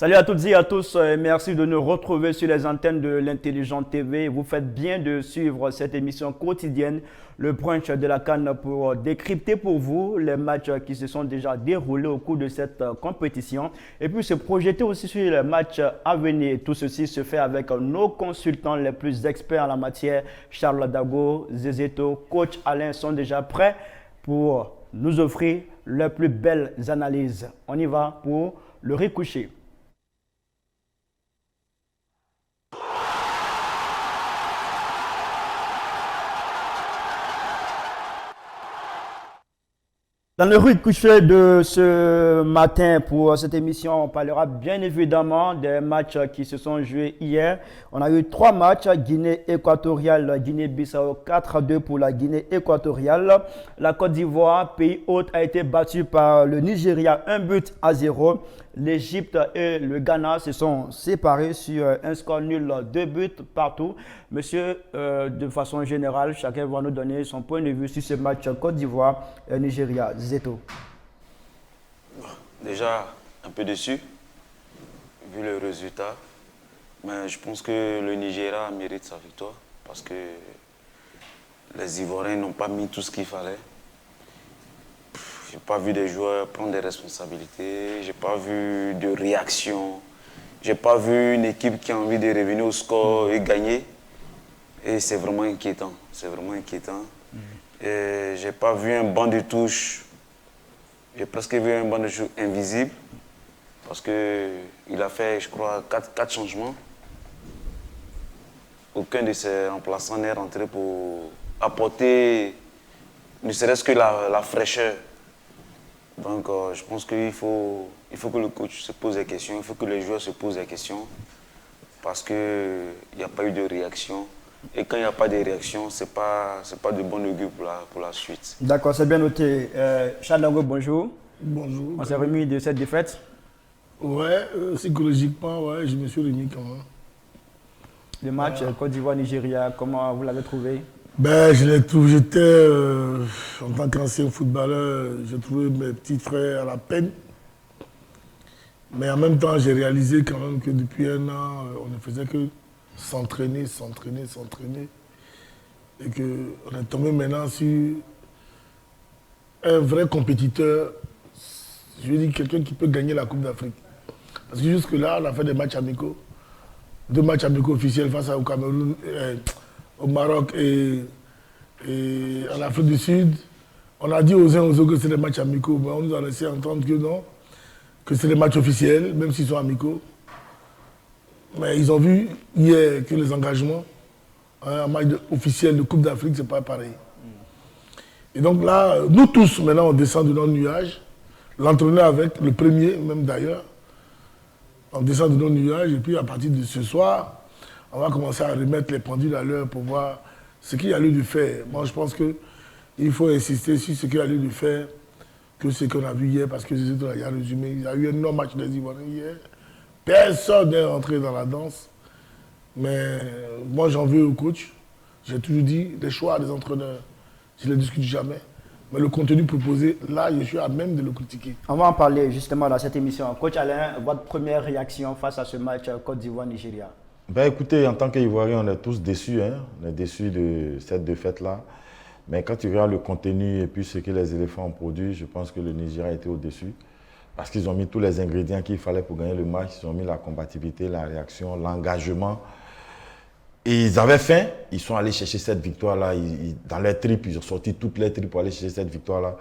Salut à toutes et à tous, merci de nous retrouver sur les antennes de l'Intelligent TV. Vous faites bien de suivre cette émission quotidienne, le brunch de la CAN, pour décrypter pour vous les matchs qui se sont déjà déroulés au cours de cette compétition et puis se projeter aussi sur les matchs à venir. Tout ceci se fait avec nos consultants les plus experts en la matière. Charles Dago, Zezeto, coach Alain sont déjà prêts pour nous offrir les plus belles analyses. On y va pour le recoucher. Dans le rue couché de ce matin pour cette émission, on parlera bien évidemment des matchs qui se sont joués hier. On a eu 3 matchs, Guinée équatoriale, Guinée-Bissau 4-2 pour la Guinée équatoriale. La Côte d'Ivoire, pays hôte, a été battue par le Nigeria 1-0. L'Égypte et le Ghana se sont séparés sur un score nul, 2 buts partout. Monsieur, de façon générale, chacun va nous donner son point de vue sur ce match Côte d'Ivoire et Nigeria. Zeto. Déjà, un peu déçu, vu le résultat. Mais je pense que le Nigeria mérite sa victoire parce que les Ivoiriens n'ont pas mis tout ce qu'il fallait. Je n'ai pas vu des joueurs prendre des responsabilités, je n'ai pas vu de réaction, je n'ai pas vu une équipe qui a envie de revenir au score et gagner. Et c'est vraiment inquiétant, c'est vraiment inquiétant. Et je n'ai pas vu un banc de touche, j'ai presque vu un banc de touche invisible parce qu'il a fait, je crois, 4 changements. Aucun de ses remplaçants n'est rentré pour apporter ne serait-ce que la fraîcheur. Donc, je pense qu'il faut que le coach se pose des questions, il faut que les joueurs se posent des questions parce qu'il n'y a pas eu de réaction. Et quand il n'y a pas de réaction, ce n'est pas de bon augure pour la suite. D'accord, c'est bien noté. Charles Dago, bonjour. Bonjour. On s'est remis de cette défaite. Ouais, psychologiquement, ouais, je me suis remis quand même. Le match Côte d'Ivoire-Nigeria, comment vous l'avez trouvé? Ben, je l'ai trouvé, j'étais, en tant qu'ancien footballeur, j'ai trouvé mes petits frères à la peine. Mais en même temps, j'ai réalisé quand même que depuis un an, on ne faisait que s'entraîner. Et qu'on est tombé maintenant sur un vrai compétiteur, je veux dire quelqu'un qui peut gagner la Coupe d'Afrique. Parce que jusque-là, on a fait des matchs amicaux. 2 matchs amicaux officiels face au Cameroun, au Maroc et en Afrique du Sud. On a dit aux uns aux autres que c'est des matchs amicaux, mais on nous a laissé entendre que non, que c'est des matchs officiels, même s'ils sont amicaux. Mais ils ont vu hier que les engagements, un match officiel de Coupe d'Afrique, c'est pas pareil. Et donc là, nous tous, maintenant, on descend de nos nuages. L'entraîneur avec, le premier même d'ailleurs, on descend de nos nuages et puis à partir de ce soir, on va commencer à remettre les pendules à l'heure pour voir ce qu'il y a lieu de faire. Moi, je pense qu'il faut insister sur ce qu'il y a lieu de faire que ce qu'on a vu hier, parce que il a résumé. Il y a eu un non-match des Ivoiriens hier. Personne n'est rentré dans la danse. Mais moi, j'en veux au coach. J'ai toujours dit, les choix des entraîneurs, je ne les discute jamais. Mais le contenu proposé, là, je suis à même de le critiquer. On va en parler justement dans cette émission. Coach Alain, votre première réaction face à ce match Côte d'Ivoire-Nigeria? Ben écoutez, en tant qu'Ivoiriens, on est tous déçus. Hein? On est déçus de cette défaite-là. Mais quand tu regardes le contenu et puis ce que les éléphants ont produit, je pense que le Nigeria était au-dessus. Parce qu'ils ont mis tous les ingrédients qu'il fallait pour gagner le match. Ils ont mis la combativité, la réaction, l'engagement. Et ils avaient faim. Ils sont allés chercher cette victoire-là. Dans les tripes, ils ont sorti toutes les tripes pour aller chercher cette victoire-là.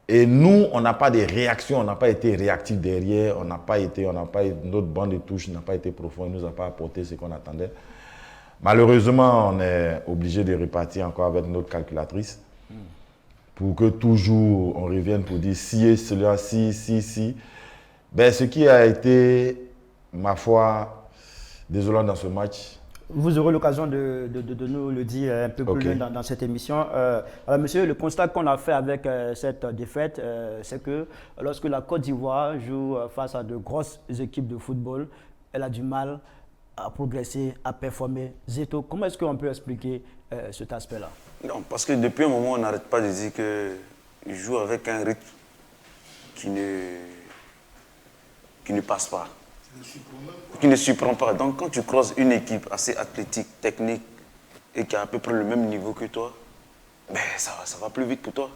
Et nous, on n'a pas de réaction, on n'a pas été réactifs derrière, notre banc de touche n'a pas été profond, il ne nous a pas apporté ce qu'on attendait. Malheureusement, on est obligé de repartir encore avec notre calculatrice pour que toujours on revienne pour dire si et cela, si. Ben, ce qui a été, ma foi, désolant dans ce match. Vous aurez l'occasion de nous le dire un peu plus loin dans cette émission. Alors, monsieur, le constat qu'on a fait avec cette défaite, c'est que lorsque la Côte d'Ivoire joue face à de grosses équipes de football, elle a du mal à progresser, à performer. Zeto, comment est-ce qu'on peut expliquer cet aspect-là? Non, parce que depuis un moment, on n'arrête pas de dire qu'il joue avec un rythme qui ne passe pas. qui ne surprend pas. Donc quand tu crosses une équipe assez athlétique, technique, et qui a à peu près le même niveau que toi, ben, ça va plus vite pour toi.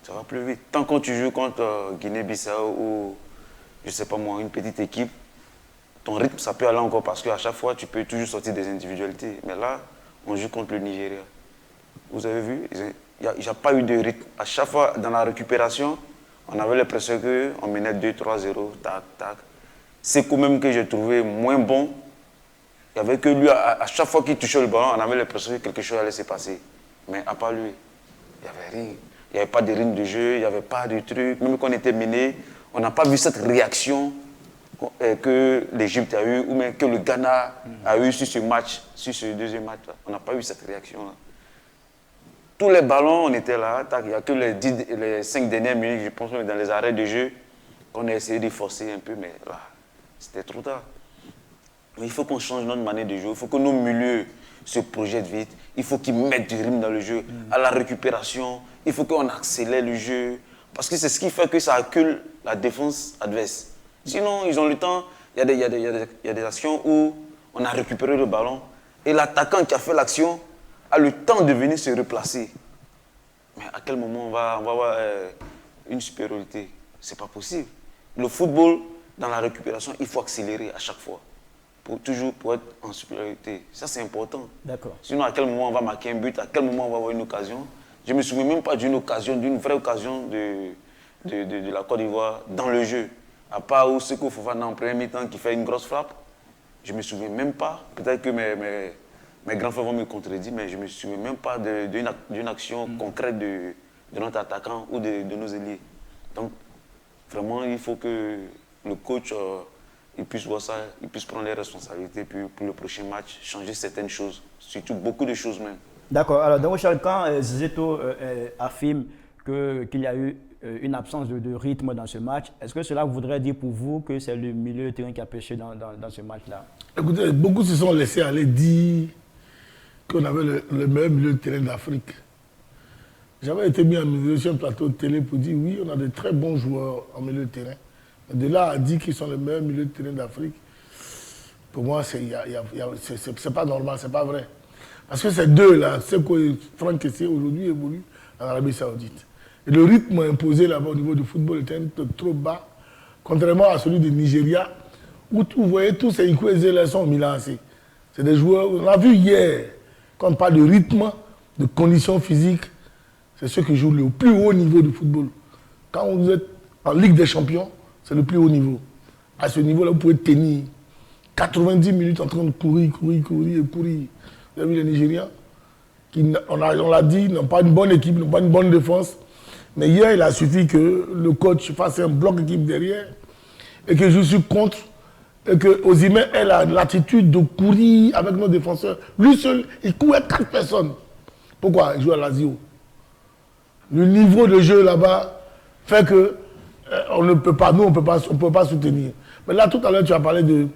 Ça va plus vite. Tant que tu joues contre Guinée-Bissau ou, je sais pas moi, une petite équipe, ton rythme, ça peut aller encore parce qu'à chaque fois, tu peux toujours sortir des individualités. Mais là, on joue contre le Nigeria. Vous avez vu, il n'y a pas eu de rythme. À chaque fois, dans la récupération, on avait l'impression qu'on menait 2-3-0, tac, tac. C'est quand même que j'ai trouvé moins bon. Il n'y avait que lui, à chaque fois qu'il touchait le ballon, on avait l'impression que quelque chose allait se passer. Mais à part lui, il n'y avait rien. Il n'y avait pas de rythme de jeu, il n'y avait pas de truc. Même quand on était mené, on n'a pas vu cette réaction que l'Égypte a eue ou même que le Ghana a eu sur ce match, sur ce deuxième match-là. On n'a pas eu cette réaction-là. Tous les ballons, on était là. Il n'y a que les 5 dernières minutes, je pense, dans les arrêts de jeu, qu'on a essayé de forcer un peu, mais là, c'était trop tard. Il faut qu'on change notre manière de jouer. Il faut que nos milieux se projettent vite. Il faut qu'ils mettent du rythme dans le jeu. À la récupération, il faut qu'on accélère le jeu. Parce que c'est ce qui fait que ça accule la défense adverse. Sinon, ils ont le temps. Il y a des actions où on a récupéré le ballon et l'attaquant qui a fait l'action a le temps de venir se replacer. Mais à quel moment on va avoir une supériorité? C'est pas possible. Le football, dans la récupération, il faut accélérer à chaque fois. Pour être en supériorité. Ça, c'est important. D'accord. Sinon, à quel moment on va marquer un but? À quel moment on va avoir une occasion? Je ne me souviens même pas d'une vraie occasion de la Côte d'Ivoire dans le jeu. À part Seko Fofana en premier mi-temps qui fait une grosse frappe. Je ne me souviens même pas. Peut-être que mes grands frères vont me contredire, mais je ne me souviens même pas d'une action concrète de notre attaquant ou de nos ailiers. Donc, vraiment, il faut que le coach il puisse voir ça, il puisse prendre les responsabilités, puis pour le prochain match, changer certaines choses, surtout beaucoup de choses même. D'accord. Alors, dans Rochelle, quand Zeto affirme qu'il y a eu une absence de rythme dans ce match, est-ce que cela voudrait dire pour vous que c'est le milieu de terrain qui a pêché dans ce match-là? Écoutez, beaucoup se sont laissés aller dire qu'on avait le meilleur milieu de terrain d'Afrique. J'avais été mis sur un plateau de télé pour dire oui, on a de très bons joueurs en milieu de terrain. De là à dire qu'ils sont les meilleurs milieux de terrain d'Afrique, pour moi, c'est pas normal, c'est pas vrai. Parce que ces deux-là, c'est que Franck Kessié aujourd'hui évolue en Arabie Saoudite. Et le rythme imposé là-bas au niveau du football était trop bas, contrairement à celui du Nigeria, où vous voyez tous ces Ikweze-là sont mis lancés. C'est des joueurs, on a vu hier, quand on parle de rythme, de conditions physiques, c'est ceux qui jouent le plus haut niveau du football. Quand vous êtes en Ligue des Champions, c'est le plus haut niveau. À ce niveau-là, vous pouvez tenir 90 minutes en train de courir. Vous avez vu les Nigériens qui, on l'a dit, n'ont pas une bonne équipe, n'ont pas une bonne défense. Mais hier, il a suffi que le coach fasse un bloc équipe derrière et que je suis contre et que Osimhen ait l'attitude de courir avec nos défenseurs. Lui seul, il courait 4 personnes. Pourquoi? Il joue à Lazio. Le niveau de jeu là-bas fait que on ne peut pas, nous on peut pas soutenir. Mais là, tout à l'heure, tu as parlé de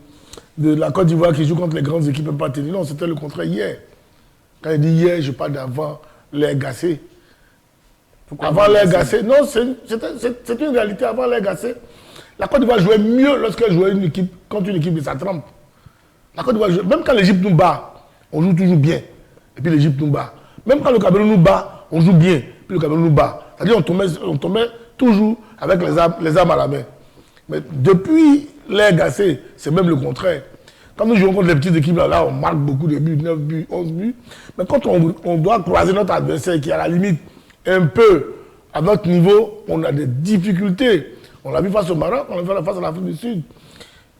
la Côte d'Ivoire qui joue contre les grandes équipes et pas tenir. Non, c'était le contraire hier. Quand il dit hier, je parle d'avant l'ère Gassé. Avant l'ère Gassé, non, c'est une réalité. Avant l'ère Gassé, la Côte d'Ivoire jouait mieux lorsqu'elle jouait contre une équipe de sa trempe. La Côte d'Ivoire, même quand l'Égypte nous bat, on joue toujours bien. Et puis l'Égypte nous bat. Même quand le Cameroun nous bat, on joue bien. Puis le Cameroun nous bat. C'est-à-dire on tombait toujours avec les armes à la main. Mais depuis l'ère Gassé, c'est même le contraire. Quand nous jouons contre les petites équipes, là, on marque beaucoup de buts, 9 buts, 11 buts. Mais quand on doit croiser notre adversaire qui est à la limite un peu à notre niveau, on a des difficultés. On l'a vu face au Maroc, on l'a vu face à l'Afrique du Sud.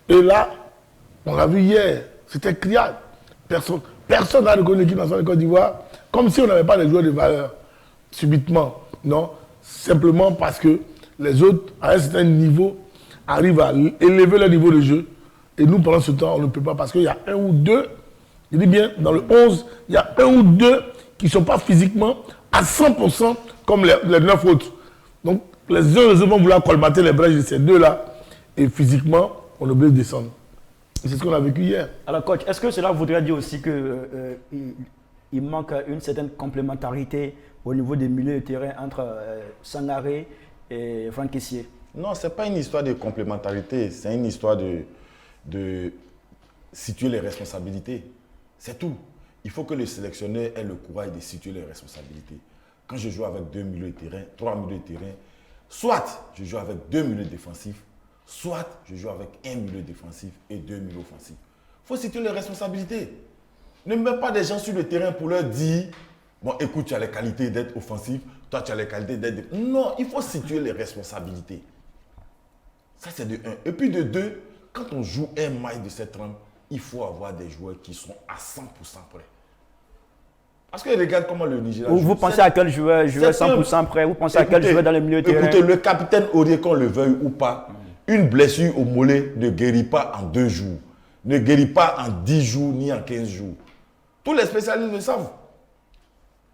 Et là, on l'a vu hier, c'était criard. Personne n'a reconnu l'équipe nationale de Côte d'Ivoire, comme si on n'avait pas les joueurs de valeur, subitement. Non, simplement parce que les autres, à un certain niveau, arrivent à élever leur niveau de jeu. Et nous, pendant ce temps, on ne peut pas, parce qu'il y a un ou deux, je dis bien, dans le 11, il y a un ou deux qui ne sont pas physiquement à 100% comme les 9 autres. Donc, les uns vont vouloir colmater les brèches de ces deux-là, et physiquement, on est obligé de descendre. Et c'est ce qu'on a vécu hier. Alors, coach, est-ce que cela voudrait dire aussi qu'il manque une certaine complémentarité au niveau des milieux de terrain entre Sangaré et Franck Kessié? Non, ce n'est pas une histoire de complémentarité, c'est une histoire de de situer les responsabilités. C'est tout. Il faut que le sélectionneur ait le courage de situer les responsabilités. Quand je joue avec 2 milieux de terrain, 3 milieux de terrain, soit je joue avec 2 milieux défensifs, soit je joue avec 1 milieu défensif et 2 milieux offensifs. Il faut situer les responsabilités. Ne mets pas des gens sur le terrain pour leur dire « Bon, écoute, tu as les qualités d'être offensif, toi, tu as les qualités d'être... » Non, il faut situer les responsabilités. Ça, c'est de 1. Et puis de 2, quand on joue un match de cette trempe, il faut avoir des joueurs qui sont à 100% prêts. Parce que regarde comment le Nigeria joue. Vous pensez à quel joueur 100% prêt? Vous pensez à quel joueur dans le milieu de terrain? Écoutez, le capitaine Aurier, qu'on le veuille ou pas, une blessure au mollet ne guérit pas en 2 jours, ne guérit pas en 10 jours ni en 15 jours. Tous les spécialistes le savent.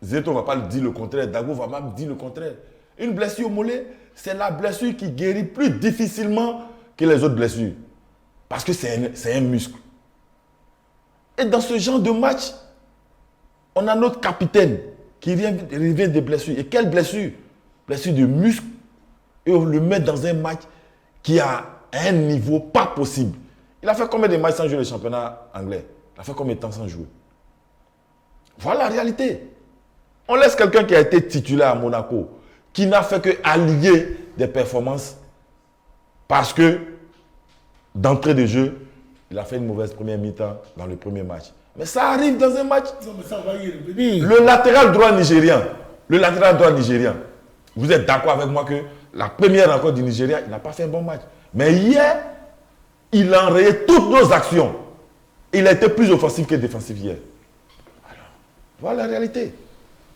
Zeto ne va pas dire le contraire, Dago va même dire le contraire. Une blessure au mollet, c'est la blessure qui guérit plus difficilement que les autres blessures. Parce que c'est un muscle. Et dans ce genre de match, on a notre capitaine qui revient des blessures. Et quelle blessure? Blessure de muscle. Et on le met dans un match qui a un niveau pas possible. Il a fait combien de matchs sans jouer le championnat anglais? Il a fait combien de temps sans jouer? Voilà la réalité. On laisse quelqu'un qui a été titulaire à Monaco, qui n'a fait que allier des performances parce que d'entrée de jeu, il a fait une mauvaise première mi-temps dans le premier match. Mais ça arrive dans un match. Non, mais ça, on va y revenir. Le latéral droit nigérien, vous êtes d'accord avec moi que la première rencontre du Nigeria, il n'a pas fait un bon match. Mais hier, il a enrayé toutes nos actions. Il a été plus offensif que défensif hier. Alors, voilà la réalité.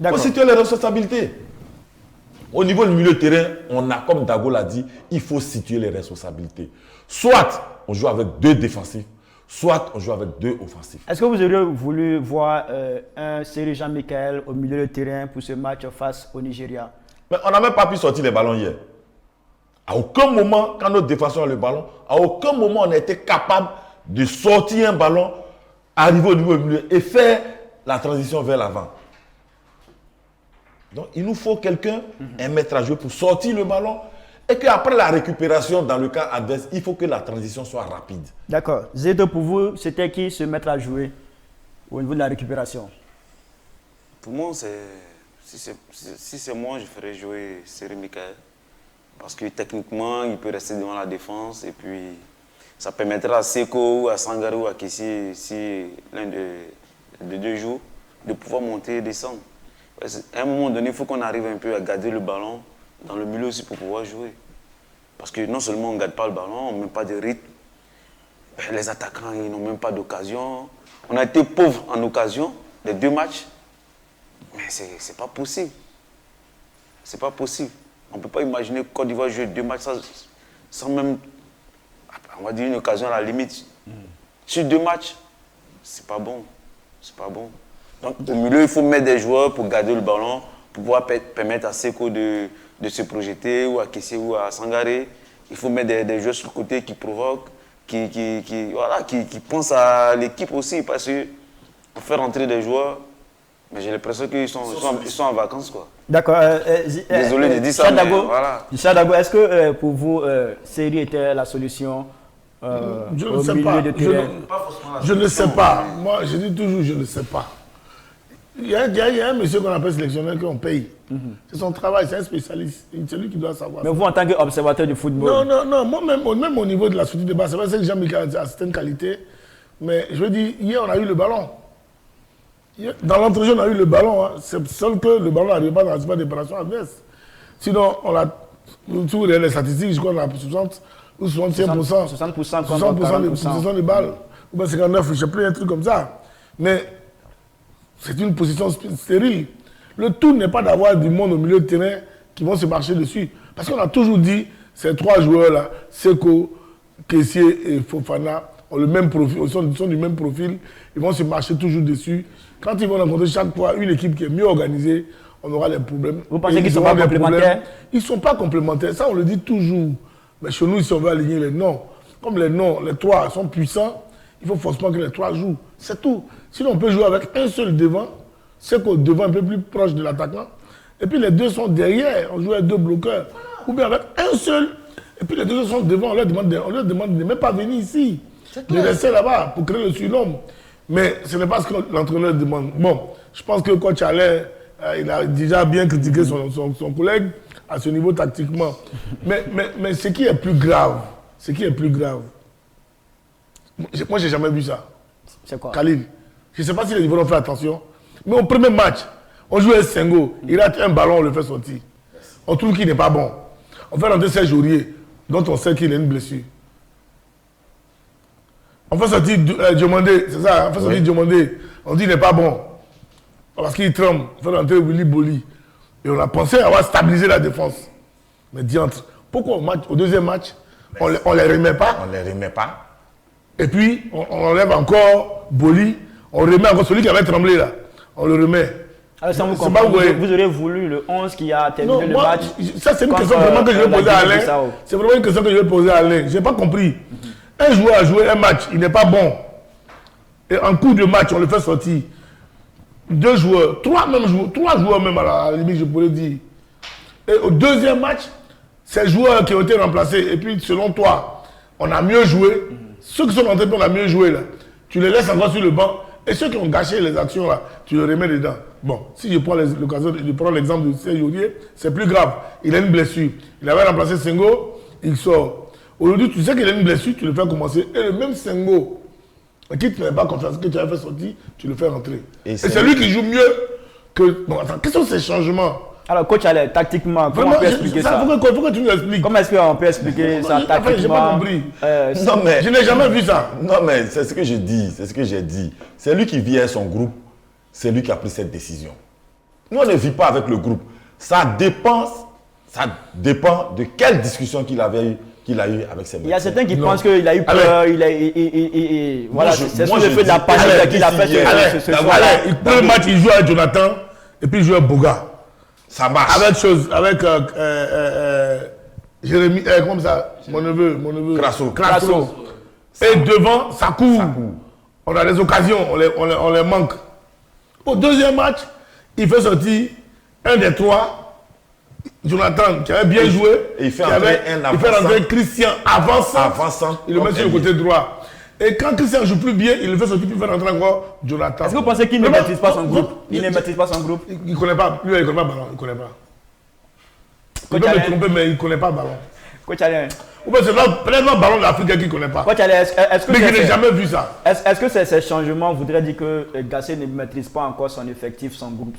Il faut situer les responsabilités. Au niveau du milieu de terrain, on a, comme Dago l'a dit, il faut situer les responsabilités. Soit on joue avec 2 défensifs, soit on joue avec 2 offensifs. Est-ce que vous auriez voulu voir un Seri Jean-Michel au milieu de terrain pour ce match face au Nigeria? Mais on n'a même pas pu sortir les ballons hier. À aucun moment, quand notre défenseur a le ballon, à aucun moment on a été capable de sortir un ballon, arriver au niveau du milieu et faire la transition vers l'avant. Donc il nous faut quelqu'un, un maître à jouer pour sortir le ballon et qu'après la récupération dans le cas adverse, il faut que la transition soit rapide. D'accord. Zeto, pour vous, c'était qui se mettre à jouer au niveau de la récupération? Pour moi, si c'est moi, je ferais jouer Seri Michael. Parce que techniquement, il peut rester devant la défense et puis ça permettra à Seko, à Sangaré ou à Kessie, si l'un de 2 jours, de pouvoir monter et descendre. À un moment donné, il faut qu'on arrive un peu à garder le ballon dans le milieu aussi pour pouvoir jouer. Parce que non seulement on ne garde pas le ballon, on ne met pas de rythme. Les attaquants, ils n'ont même pas d'occasion. On a été pauvres en occasion des 2 matchs. Mais c'est pas possible. C'est pas possible. On ne peut pas imaginer que Côte d'Ivoire joue 2 matchs sans même, on va dire, une occasion à la limite. Sur 2 matchs, c'est pas bon. C'est pas bon. Donc, au milieu, il faut mettre des joueurs pour garder le ballon, pour pouvoir permettre à Seko de se projeter, ou à Kessie ou à Sangaré. Il faut mettre des joueurs sur le côté qui provoquent, qui pensent à l'équipe aussi, parce qu'on fait rentrer des joueurs, mais j'ai l'impression qu'ils sont en vacances, quoi. D'accord. Désolé de dire ça, mais voilà. Dago, est-ce que pour vous, Seri était la solution Je au ne sais milieu pas. de terrain? Je ne sais pas. Moi, je dis toujours, je ne sais pas. Il y a un monsieur qu'on appelle sélectionneur qu'on paye. C'est son travail, c'est un spécialiste. C'est lui qui doit savoir. Mais vous, en tant qu'observateur du football? Non. Moi-même, même au niveau de la sortie de base, c'est vrai que Jean-Michel a certaines qualités. Mais je veux dire, hier, on a eu le ballon. Dans l'entrejeu, on a eu le ballon. Hein. C'est seul que le ballon n'arrive pas dans la préparation adverse. Sinon, on a, si vous regardez les statistiques, je crois qu'on a 60 ou 65%. 60% 60% des balles. Ou bien 59, je ne sais plus, un truc comme ça. Mais c'est une position stérile. Le tout n'est pas d'avoir du monde au milieu de terrain qui vont se marcher dessus. Parce qu'on a toujours dit, ces 3 joueurs-là, Seko, Kessie et Fofana, ont le même profil, sont du même profil, ils vont se marcher toujours dessus. Quand ils vont rencontrer chaque fois une équipe qui est mieux organisée, on aura des problèmes. Vous pensez qu'ils ne sont pas complémentaires? Ils ne sont pas complémentaires, ça on le dit toujours. Mais chez nous, si on veut aligner les noms, comme les noms, les 3 sont puissants, il faut forcément que les 3 jouent. C'est tout. Sinon, on peut jouer avec un seul devant, c'est qu'au devant un peu plus proche de l'attaquant. Et puis les 2 sont derrière, on joue avec 2 bloqueurs. Ou bien avec un seul, et puis les 2 sont devant, on leur demande de ne même pas venir ici. de rester là-bas pour créer le surnombre. Mais ce n'est pas ce que l'entraîneur demande. Bon, je pense que coach Alain, il a déjà bien critiqué son collègue à ce niveau tactiquement. Mais ce qui est plus grave, moi j'ai jamais vu ça. C'est quoi? Khalil, je ne sais pas si les Ivoiriens ont fait attention, mais au premier match, on joue avec Senghor, il rate un ballon, on le fait sortir. On trouve qu'il n'est pas bon. On fait rentrer Serge Aurier, dont on sait qu'il a une blessure. On fait sortir Diomandé, c'est ça, on fait sortir Diomandé, on dit qu'il n'est pas bon. Parce qu'il tremble, on fait rentrer Willy Boli. Et on a pensé avoir stabilisé la défense. Mais diantre, pourquoi au deuxième match, on ne les remet pas? On ne les remet pas. Et puis, on enlève encore Boli, on remet encore celui qui avait tremblé là. On le remet. Alors, ça vous auriez voulu le 11 qui a terminé le match. Ça, c'est une question vraiment que je vais poser à Alain. C'est vraiment une question que je vais poser à Alain. Je n'ai pas compris. Un joueur a joué un match, il n'est pas bon. Et en cours de match, on le fait sortir. Deux joueurs, trois joueurs même à la limite, je pourrais dire. Et au deuxième match, ces joueurs qui ont été remplacés, et puis selon toi, on a mieux joué. Ceux qui sont rentrés, on a mieux joué là. Tu les laisses encore sur le banc. Et ceux qui ont gâché les actions là, tu les remets dedans. Bon, si je prends l'occasion de prendre l'exemple de Serge Aurier, c'est plus grave. Il a une blessure. Il avait remplacé Senghor, il sort. Aujourd'hui, tu sais qu'il a une blessure, tu le fais commencer. Et le même Senghor, qui tu n'avais pas confiance, que tu avais fait sortir, tu le fais rentrer. Et c'est lui qui joue mieux que. Bon, attends, quels sont ces changements? Alors, coach Alain, tactiquement, comment on peut expliquer ça? Il faut que tu nous expliques. Comment est-ce qu'on peut expliquer ça tactiquement? Je n'ai pas compris. Non, mais, je n'ai jamais vu ça. Non, mais c'est ce que je dis, c'est ce que j'ai dit. C'est lui qui vit avec son groupe, c'est lui qui a pris cette décision. Nous, on ne vit pas avec le groupe. Ça dépend de quelle discussion qu'il a eu avec ses mecs. Il y a certains qui pensent qu'il a eu peur, voilà, c'est sur le fait de la panique qu'il a fait ce soir. Le match, il joue avec Jonathan et puis il joue avec Boga. Ça marche. Avec Jérémy, comme ça, mon neveu. Crasso. Et devant, ça court. On a des occasions, on les manque. Au deuxième match, il fait sortir un des trois, Jonathan, qui avait bien joué. Et il fait rentrer Christian avançant. Il le met sur le côté droit. Et quand Christian ne joue plus bien, il le fait sortir pour faire rentrer encore Jonathan. Est-ce que vous pensez qu'il ne maîtrise pas son groupe? Il ne maîtrise pas son groupe? Il ne connaît pas. Lui, il ne connaît pas le ballon. Il ne connaît pas. Il peut me tromper, mais il ne connaît pas le ballon. Coach Alain. Ou bien c'est peut-être le ballon d'Afrique qu'il ne connaît pas. Coach Alain, est-ce que mais il n'a jamais vu ça. Est-ce que ces changements voudraient dire que Gassé ne maîtrise pas encore son effectif, son groupe?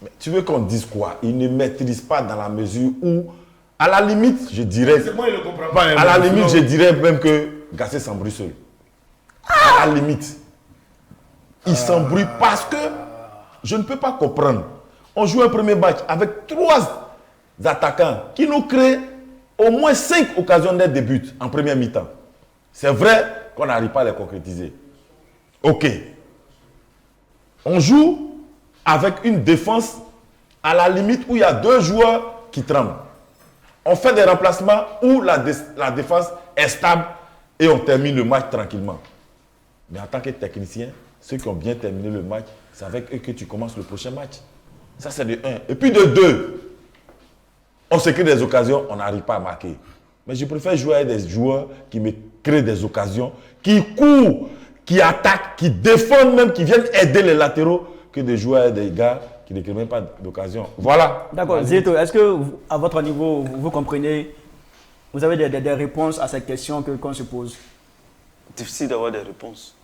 Mais tu veux qu'on dise quoi? Il ne maîtrise pas dans la mesure où, à la limite, je dirais. C'est moi, il ne comprend pas. À la limite, je dirais même que Gassé s'embrouille seul. À la limite. Il s'embrouille parce que je ne peux pas comprendre. On joue un premier match avec 3 attaquants qui nous créent au moins 5 occasions d'aide de but en première mi-temps. C'est vrai qu'on n'arrive pas à les concrétiser. Ok. On joue avec une défense à la limite où il y a 2 joueurs qui tremblent. On fait des remplacements où la défense est stable et on termine le match tranquillement. Mais en tant que technicien, ceux qui ont bien terminé le match, c'est avec eux que tu commences le prochain match. Ça, c'est de 1. Et puis de 2, on se crée des occasions, on n'arrive pas à marquer. Mais je préfère jouer avec des joueurs qui me créent des occasions, qui courent, qui attaquent, qui défendent même, qui viennent aider les latéraux, que de jouer avec des gars qui ne créent même pas d'occasion. Voilà. D'accord. Zito, est-ce que, à votre niveau, vous comprenez, vous avez des réponses à cette question qu'on se pose? Difficile d'avoir des réponses.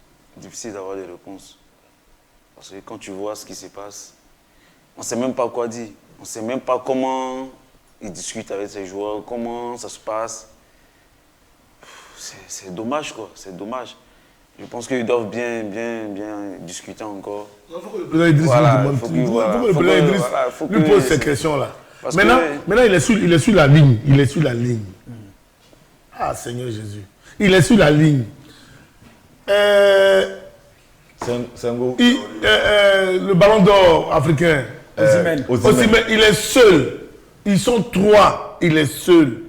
Parce que quand tu vois ce qui se passe, on ne sait même pas quoi dire. On ne sait même pas comment ils discutent avec ces joueurs, comment ça se passe. C'est dommage, quoi. C'est dommage. Je pense qu'ils doivent bien discuter encore. Il faut que le président Idriss lui pose ces questions-là. Maintenant, il est sur la ligne. Ah, Seigneur Jésus. Il est sur la ligne. Le ballon d'or africain, Osimhen, il est seul. Ils sont 3, il est seul.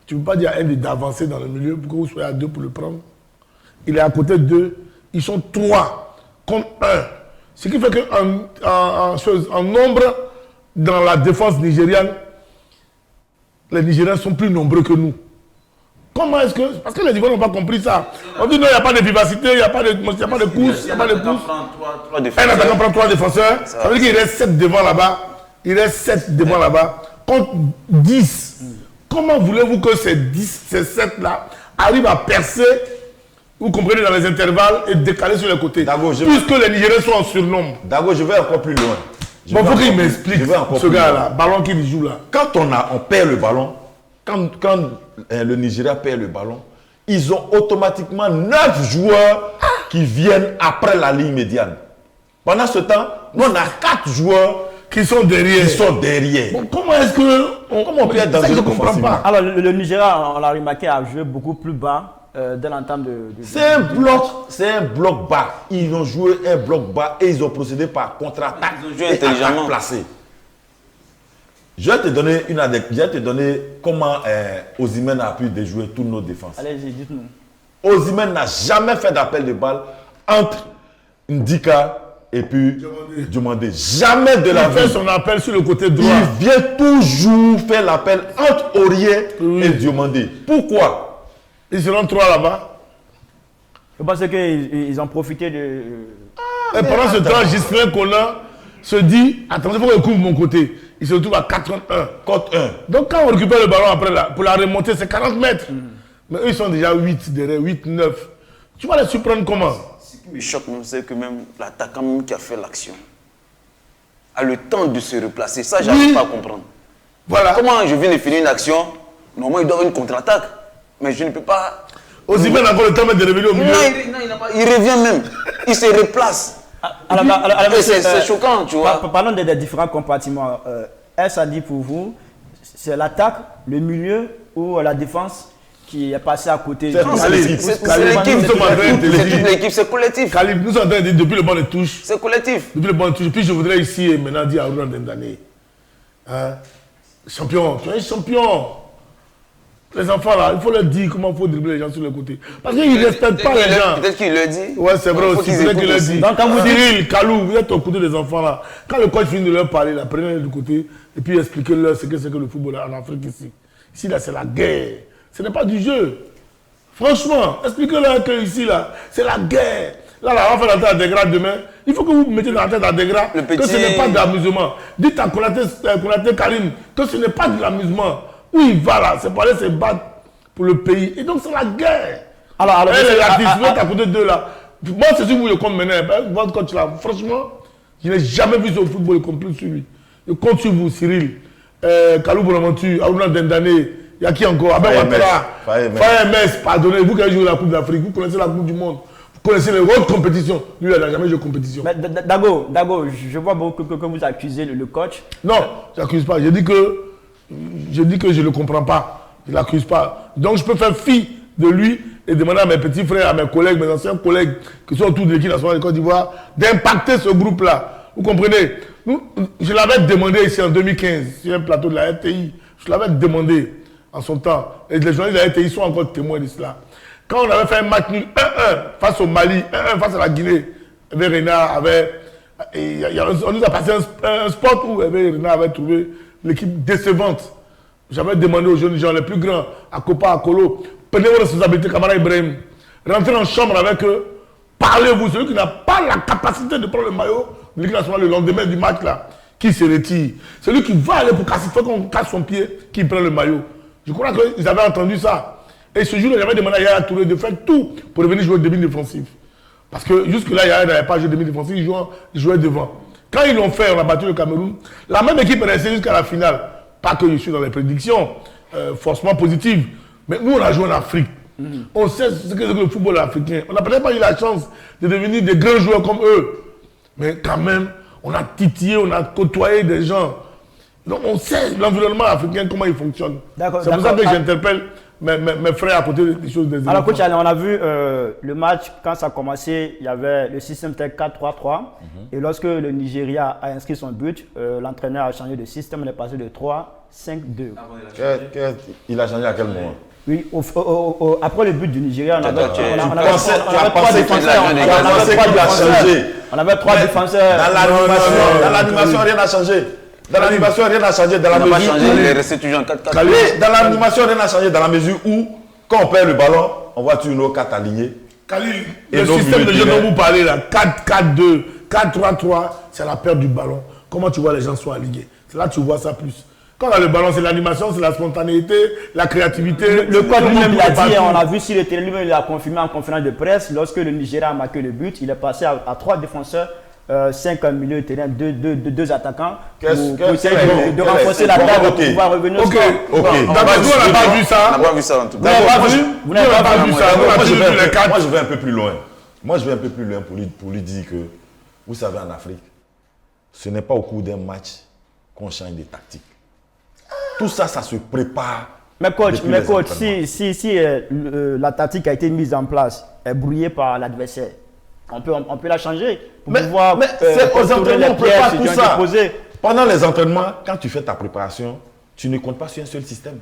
Tu ne peux pas dire à un d'avancer dans le milieu pour que vous soyez à 2 pour le prendre. Il est à côté de 2. Ils sont 3 contre 1. Ce qui fait qu'en nombre, dans la défense nigériane, les Nigériens sont plus nombreux que nous. Comment est-ce que... Parce que les Ivoiriens n'ont pas compris ça. On dit non, il n'y a pas de vivacité, il n'y a pas de course, il n'y a pas de pouce. Un attaquant prend 3 défenseurs. Ça veut dire qu'il reste 7 devant là-bas. Il reste 7 devant là-bas. Contre 10. Comment voulez-vous que ces 10, ces 7-là arrivent à percer, vous comprenez, dans les intervalles et décaler sur les côtés? Puisque les Nigériens sont en surnombre. Dago, je vais encore plus loin. Bon, il faut qu'il m'explique, ce gars-là, ballon qu'il joue là. Quand on perd le ballon, quand le Nigeria perd le ballon, ils ont automatiquement 9 joueurs qui viennent après la ligne médiane. Pendant ce temps, nous, on a 4 joueurs qui sont derrière. Bon, comment est-ce que... Comment on peut être dans je ne comprends pas. Alors, le Nigeria, on l'a remarqué, a joué beaucoup plus bas dès l'entame de... C'est un bloc bas. Ils ont joué un bloc bas et ils ont procédé par contre-attaque. Ils ont joué intelligemment. Placé. Je vais te donner comment Osimhen a pu déjouer toutes nos défenses. Allez-y, dites-nous. Osimhen n'a jamais fait d'appel de balle entre Ndika et puis Diomandé. Jamais de la vie. Il fait son appel sur le côté droit. Il vient toujours faire l'appel entre Aurier et Diomandé. Pourquoi? Ils seront 3 là-bas. Je pense qu'ils ont profité de... Et pendant ce temps, Gislain Collin se dit, attendez, il faut que je couvre mon côté. Il se retrouve à 81. Contre 1. Donc quand on récupère le ballon après, pour la remonter, c'est 40 mètres. Mais eux, ils sont déjà 8 derrière, 8, 9. Tu vas les surprendre comment? Ce qui me choque même, c'est que même l'attaquant même qui a fait l'action a le temps de se replacer. Ça, j'arrive pas à comprendre. Voilà. Comment je viens de finir une action, normalement il doit avoir une contre-attaque. Mais je ne peux pas... Osimhen a encore le temps de revenir au milieu. Non, il n'a pas. Il revient même. Il se replace. C'est choquant, tu vois. Parlons des différents compartiments. Est-ce à dire pour vous, c'est l'attaque, le milieu ou la défense qui est passée à côté? C'est l'équipe, c'est toute l'équipe, c'est collectif. Khalid, nous sommes en train de dire depuis le banc de touche. C'est collectif. Depuis le banc de touche. Puis je voudrais ici et maintenant dire à Aruna Dendane, champion, tu es un champion. Les enfants là, il faut leur dire comment il faut dribbler les gens sur le côté. Parce qu'ils ne respectent pas les gens. Peut-être qu'il le dit. Ouais, c'est vrai aussi, peut-être qu'il le dit. Donc quand vous Cyril, Kalou, vous êtes au côté des enfants là. Quand le coach finit de leur parler, là, prenez-les du côté et puis expliquez-leur ce que c'est que le football en Afrique ici. Ici là, c'est la guerre. Ce n'est pas du jeu. Franchement, expliquez-leur que ici là, c'est la guerre. Là, on va faire la tête à Degra demain. Il faut que vous mettez dans la tête à Degra que ce n'est pas de l'amusement. Dites à Konaté Karim que ce n'est pas de l'amusement. Où il va là, c'est pour aller se battre pour le pays. Et donc c'est la guerre. Alors les artistes, à côté d'eux là. Moi, c'est sûr que vous le compte maintenant. Votre coach là, franchement, je n'ai jamais vu ce football, je compte plus sur lui. Je compte sur vous, Cyril. Kalou Bonaventure, Aruna Dendane, il y a qui encore? Abel Ouattara, Faye MS, pardonnez, vous qui avez joué la Coupe d'Afrique, vous connaissez la Coupe du Monde. Vous connaissez les autres compétitions. Lui, il n'a jamais joué de compétition. Mais Dago, je vois beaucoup que vous accusez le coach. Non, je n'accuse pas. Je dis que je ne le comprends pas. Je ne l'accuse pas. Donc je peux faire fi de lui et demander à mes petits frères, à mes collègues, mes anciens collègues qui sont autour de l'équipe nationale de Côte d'Ivoire d'impacter ce groupe-là. Vous comprenez? Je l'avais demandé ici en 2015 sur un plateau de la RTI. Je l'avais demandé en son temps. Et les journalistes de la RTI sont encore témoins de cela. Quand on avait fait un match nul 1-1 face au Mali, 1-1 face à la Guinée, avec Renard, on nous a passé un spot où Renard avait trouvé l'équipe décevante. J'avais demandé aux jeunes gens les plus grands, à Kopa, à Kolo, prenez vos responsabilités, camarade Ibrahim. Rentrez en chambre avec eux, parlez-vous. Celui qui n'a pas la capacité de prendre le maillot de l'équipe nationale le lendemain du match, là, qui se retire. Celui qui va aller pour casser, il faut qu'on casse son pied, qui prend le maillot. Je crois qu'ils avaient entendu ça. Et ce jour-là, j'avais demandé à Yaya Touré de faire tout pour revenir jouer demi défensif. Parce que jusque-là, Yaya n'avait pas joué demi défensif, il jouait devant. Quand ils l'ont fait, on a battu le Cameroun. La même équipe est restée jusqu'à la finale. Pas que je suis dans les prédictions, forcément positives. Mais nous, on a joué en Afrique. On sait ce que c'est que le football africain. On n'a peut-être pas eu la chance de devenir des grands joueurs comme eux. Mais quand même, on a titillé, on a côtoyé des gens. Donc on sait l'environnement africain, comment il fonctionne. C'est pour ça que j'interpelle mes frères à côté des choses des éléphants. Alors coach, on a vu le match, quand ça a commencé, il y avait le système 4-3-3. Et lorsque le Nigeria a inscrit son but, l'entraîneur a changé de système, on est passé de 3-5-2. Il a changé à quel moment? Oui, après le but du Nigeria, on avait trois défenseurs. Dans l'animation, rien n'a changé. Dans l'animation, rien n'a changé. Dans la mesure où... Il est resté toujours en 4-4. Dans l'animation, rien n'a changé dans la mesure où Quand on perd le ballon, on voit toujours nos 4 alignés. Khalil, Et le nos système de milieux jeu de dont terrain. vous parlez là, 4-4-2, 4-3-3, c'est la perte du ballon. Comment tu vois les gens sont alignés? C'est là que tu vois ça plus. Quand on a le ballon, c'est l'animation, c'est la spontanéité, la créativité. Le coach lui-même l'a dit, partout. on l'a vu sur le terrain, lui-même il a confirmé en conférence de presse, lorsque le Nigeria a marqué le but, il est passé à 3 défenseurs, 5 milieu de terrain, 2 attaquants, pour essayer de renforcer l'attaque pour pouvoir revenir au Ok, score. ok. D'abord, nous, on n'a pas vu On ça. n'a pas vu ça en tout Vous cas. n'avez pas Moi, vu? je- Vous n'avez on n'a pas pas vu? vu ça. On a Moi, je vu vais les 4. moi, je vais un peu plus loin. Moi, je vais un peu plus loin pour lui dire que, vous savez, en Afrique, ce n'est pas au cours d'un match qu'on change des tactiques. Tout ça, ça se prépare. Mais coach, depuis les entraînements. si la tactique a été mise en place, est brouillée par l'adversaire, on peut la changer pour pouvoir mais c'est aux contourner entraînements, les on prépare pièges tout qui ont ça. été posés. Pendant les entraînements, quand tu fais ta préparation, tu ne comptes pas sur un seul système.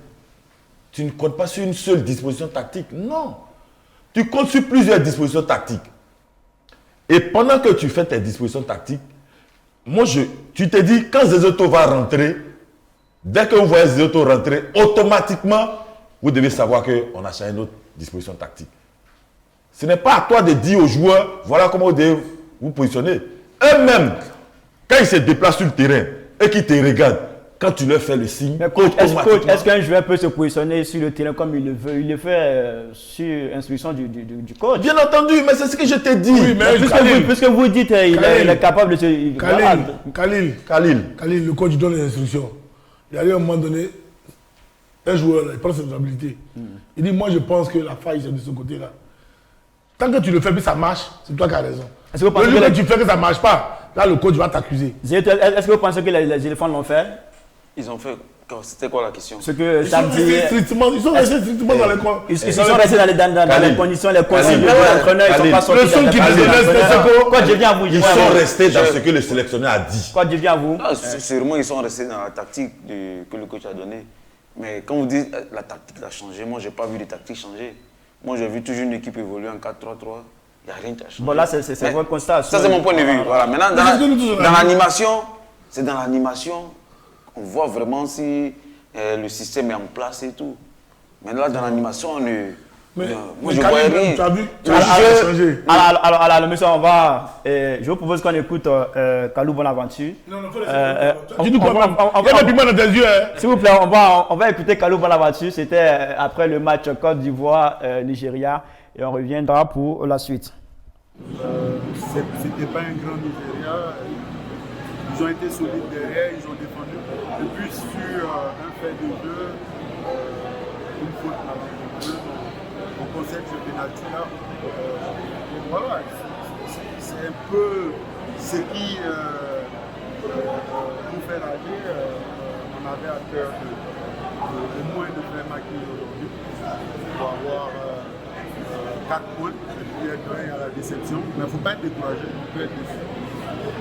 Tu ne comptes pas sur une seule disposition tactique. Non. Tu comptes sur plusieurs dispositions tactiques. Et pendant que tu fais tes dispositions tactiques, tu te dis, quand Zezoto va rentrer, dès que vous voyez Zezoto rentrer, automatiquement, vous devez savoir qu'on a changé notre disposition tactique. Ce n'est pas à toi de dire aux joueurs, voilà comment vous devez vous positionner. Eux-mêmes, quand ils se déplacent sur le terrain et qu'ils te regardent, quand tu leur fais le signe, Mais coach, automatiquement, est-ce qu'un joueur peut se positionner sur le terrain comme il le veut? Il le fait sur instruction du coach. bien entendu, mais c'est ce que je t'ai dit. Oui, mais Puisque vous dites qu'il est capable de se... voilà. Khalil, le coach donne les instructions. Il y a eu un moment donné, un joueur, là, il prend ses responsabilités. Il dit, moi je pense que la faille c'est de ce côté-là. Tant que tu le fais, puis ça marche, c'est toi qui as raison. Est-ce que vous pensez Le jour que que tu fais que ça ne marche pas, là le coach va t'accuser. Est-ce que vous pensez que les éléphants l'ont fait? Ils ont fait. C'était quoi la question? Ce que Ils samedi... sont restés strictement dans les coins. Ils sont restés dans les conditions, les consignes de Khalil, l'entraîneur, ils ne sont pas sortis. Le son qui Quoi, je viens à vous. Ils sont restés dans ce que le sélectionneur a dit. Quoi, je viens à vous. Ah, sûrement, ils sont restés dans la tactique que le coach a donnée. Mais quand vous dites la tactique a changé, moi, je n'ai pas vu de tactique changer. Moi, j'ai vu toujours une équipe évoluer en 4-3-3. Il n'y a rien qui a changé. Bon, là, c'est Mais votre constat. Ça, c'est mon point de vue. Voilà. Maintenant, dans l'animation, c'est dans l'animation qu'on voit vraiment si le système est en place et tout. Mais là, dans l'animation, moi, je vois rien. Tu as vu, tu Le as jeu- changé. Alors, monsieur, on va... je vous propose qu'on écoute Kalou Bonaventure. Non, non, faut Tu dis quoi, même? Il y a des piments dans tes yeux. Hein. S'il vous plaît, on va écouter Kalou Bonaventure. C'était après le match Côte d'Ivoire-Nigeria. Et on reviendra pour la suite. C'était pas un grand Nigeria. Ils ont été solides derrière, ils ont défendu. Et puis sur un fait de jeu, une faute avec le jeu, on concède ce pénalty là. Voilà, c'est un peu ce qui nous fait rager. On avait à cœur au moins de faire marquer aujourd'hui pour avoir 4 points et puis être loin à la déception. Mais il ne faut pas être découragé, on peut être déçu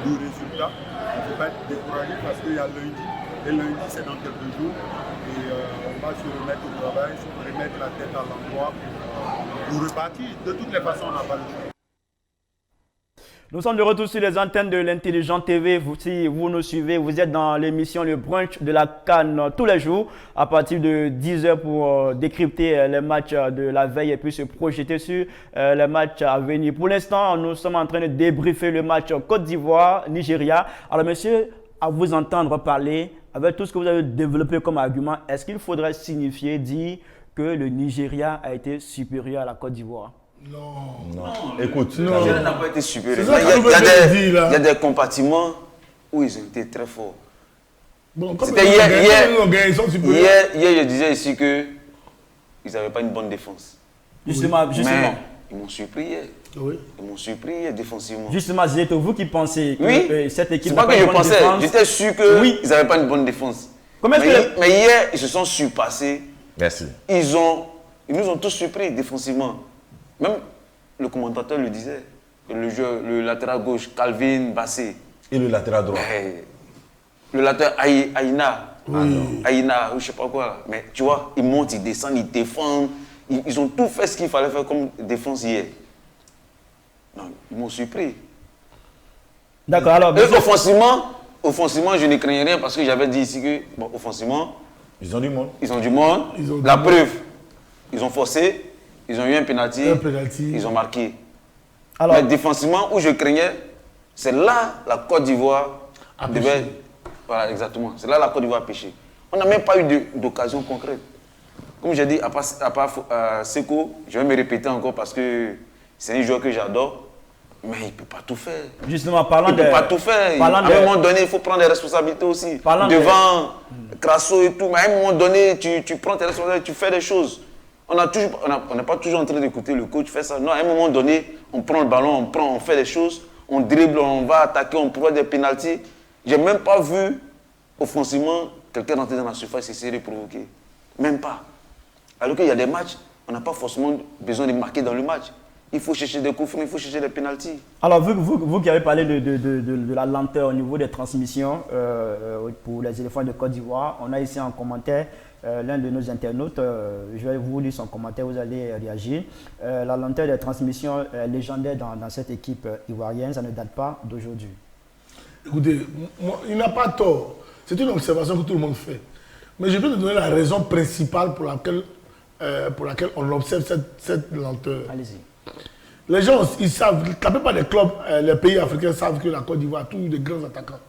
du résultat. Il ne faut pas être découragé parce qu'il y a lundi. Et lundi, c'est dans quelques jours. Et on va se remettre au travail, se remettre la tête à l'endroit pour repartir. De toutes les façons, on n'a pas le choix. Nous sommes de retour sur les antennes de l'Intelligent TV. Si vous nous suivez, vous êtes dans l'émission Le Brunch de la CAN tous les jours à partir de 10h pour décrypter les matchs de la veille et puis se projeter sur les matchs à venir. Pour l'instant, nous sommes en train de débriefer le match Côte d'Ivoire-Nigeria. Alors, monsieur, à vous entendre parler, avec tout ce que vous avez développé comme argument, est-ce qu'il faudrait signifier, dire que le Nigeria a été supérieur à la Côte d'Ivoire? Non. Écoute, Le Nigeria n'a pas été supérieur. C'est ça Il y a- que il y a je des- dis, là. il y a des compartiments où ils ont été très forts. Bon, comme C'était ils ont gagné, ils sont supérieurs. Hier, je disais ici qu'ils n'avaient pas une bonne défense. Justement. Mais ils m'ont surpris hier. Oui. Ils m'ont surpris hier défensivement. Justement, c'est vous qui pensez que Oui, cette équipe c'est n'a pas que une je bonne pensais, défense. j'étais sûr qu'ils Oui. n'avaient pas une bonne défense. Comment est-ce que... Mais hier, ils se sont surpassés. merci. Ils nous ont tous surpris défensivement. Même le commentateur le disait. Que le latéral gauche, Calvin Bassé. Et le latéral droit. Le latéral Aïna. Aïna, ou je sais pas quoi. Mais tu vois, ils montent, ils descendent, ils défendent. Ils ont tout fait ce qu'il fallait faire comme défense hier. Non, ils m'ont surpris. D'accord, alors... Et offensivement, je ne craignais rien parce que j'avais dit ici que, bon, offensivement, Ils ont du monde. ils ont du monde. Ils ont du La monde. preuve, ils ont forcé, ils ont eu un penalty, ils ont marqué. Alors, mais défensivement, où je craignais, c'est là la Côte d'Ivoire devait... Voilà, exactement. C'est là la Côte d'Ivoire a péché. On n'a même pas eu d'occasion concrète. Comme j'ai dit, à part Seko, je vais me répéter encore parce que c'est un joueur que j'adore, mais il ne peut pas tout faire. Justement, parlant il ne peut pas tout faire. À un moment donné, il faut prendre des responsabilités aussi. Devant Crasso et tout, mais à un moment donné, tu prends tes responsabilités, tu fais des choses. On n'est pas toujours en train d'écouter le coach faire ça. Non, à un moment donné, on prend le ballon, on fait des choses, on dribble, on va attaquer, on prend des pénaltys. Je n'ai même pas vu, offensivement, quelqu'un rentrer dans la surface et essayer de provoquer. Même pas. Alors qu'il y a des matchs, on n'a pas forcément besoin de marquer dans le match. Il faut chercher des coups francs, il faut chercher des pénaltys. Alors, vous qui avez parlé de la lenteur au niveau des transmissions pour les éléphants de Côte d'Ivoire, on a ici en commentaire l'un de nos internautes. Je vais vous lire son commentaire, vous allez réagir. La lenteur des transmissions légendaire dans cette équipe ivoirienne, ça ne date pas d'aujourd'hui. Écoutez, il n'a pas tort. C'est une observation que tout le monde fait. Mais je vais te donner la raison principale pour laquelle on observe cette lenteur. Allez-y. Les gens, ils savent, la plupart des clubs, les pays africains savent que la Côte d'Ivoire a toujours des grands attaquants.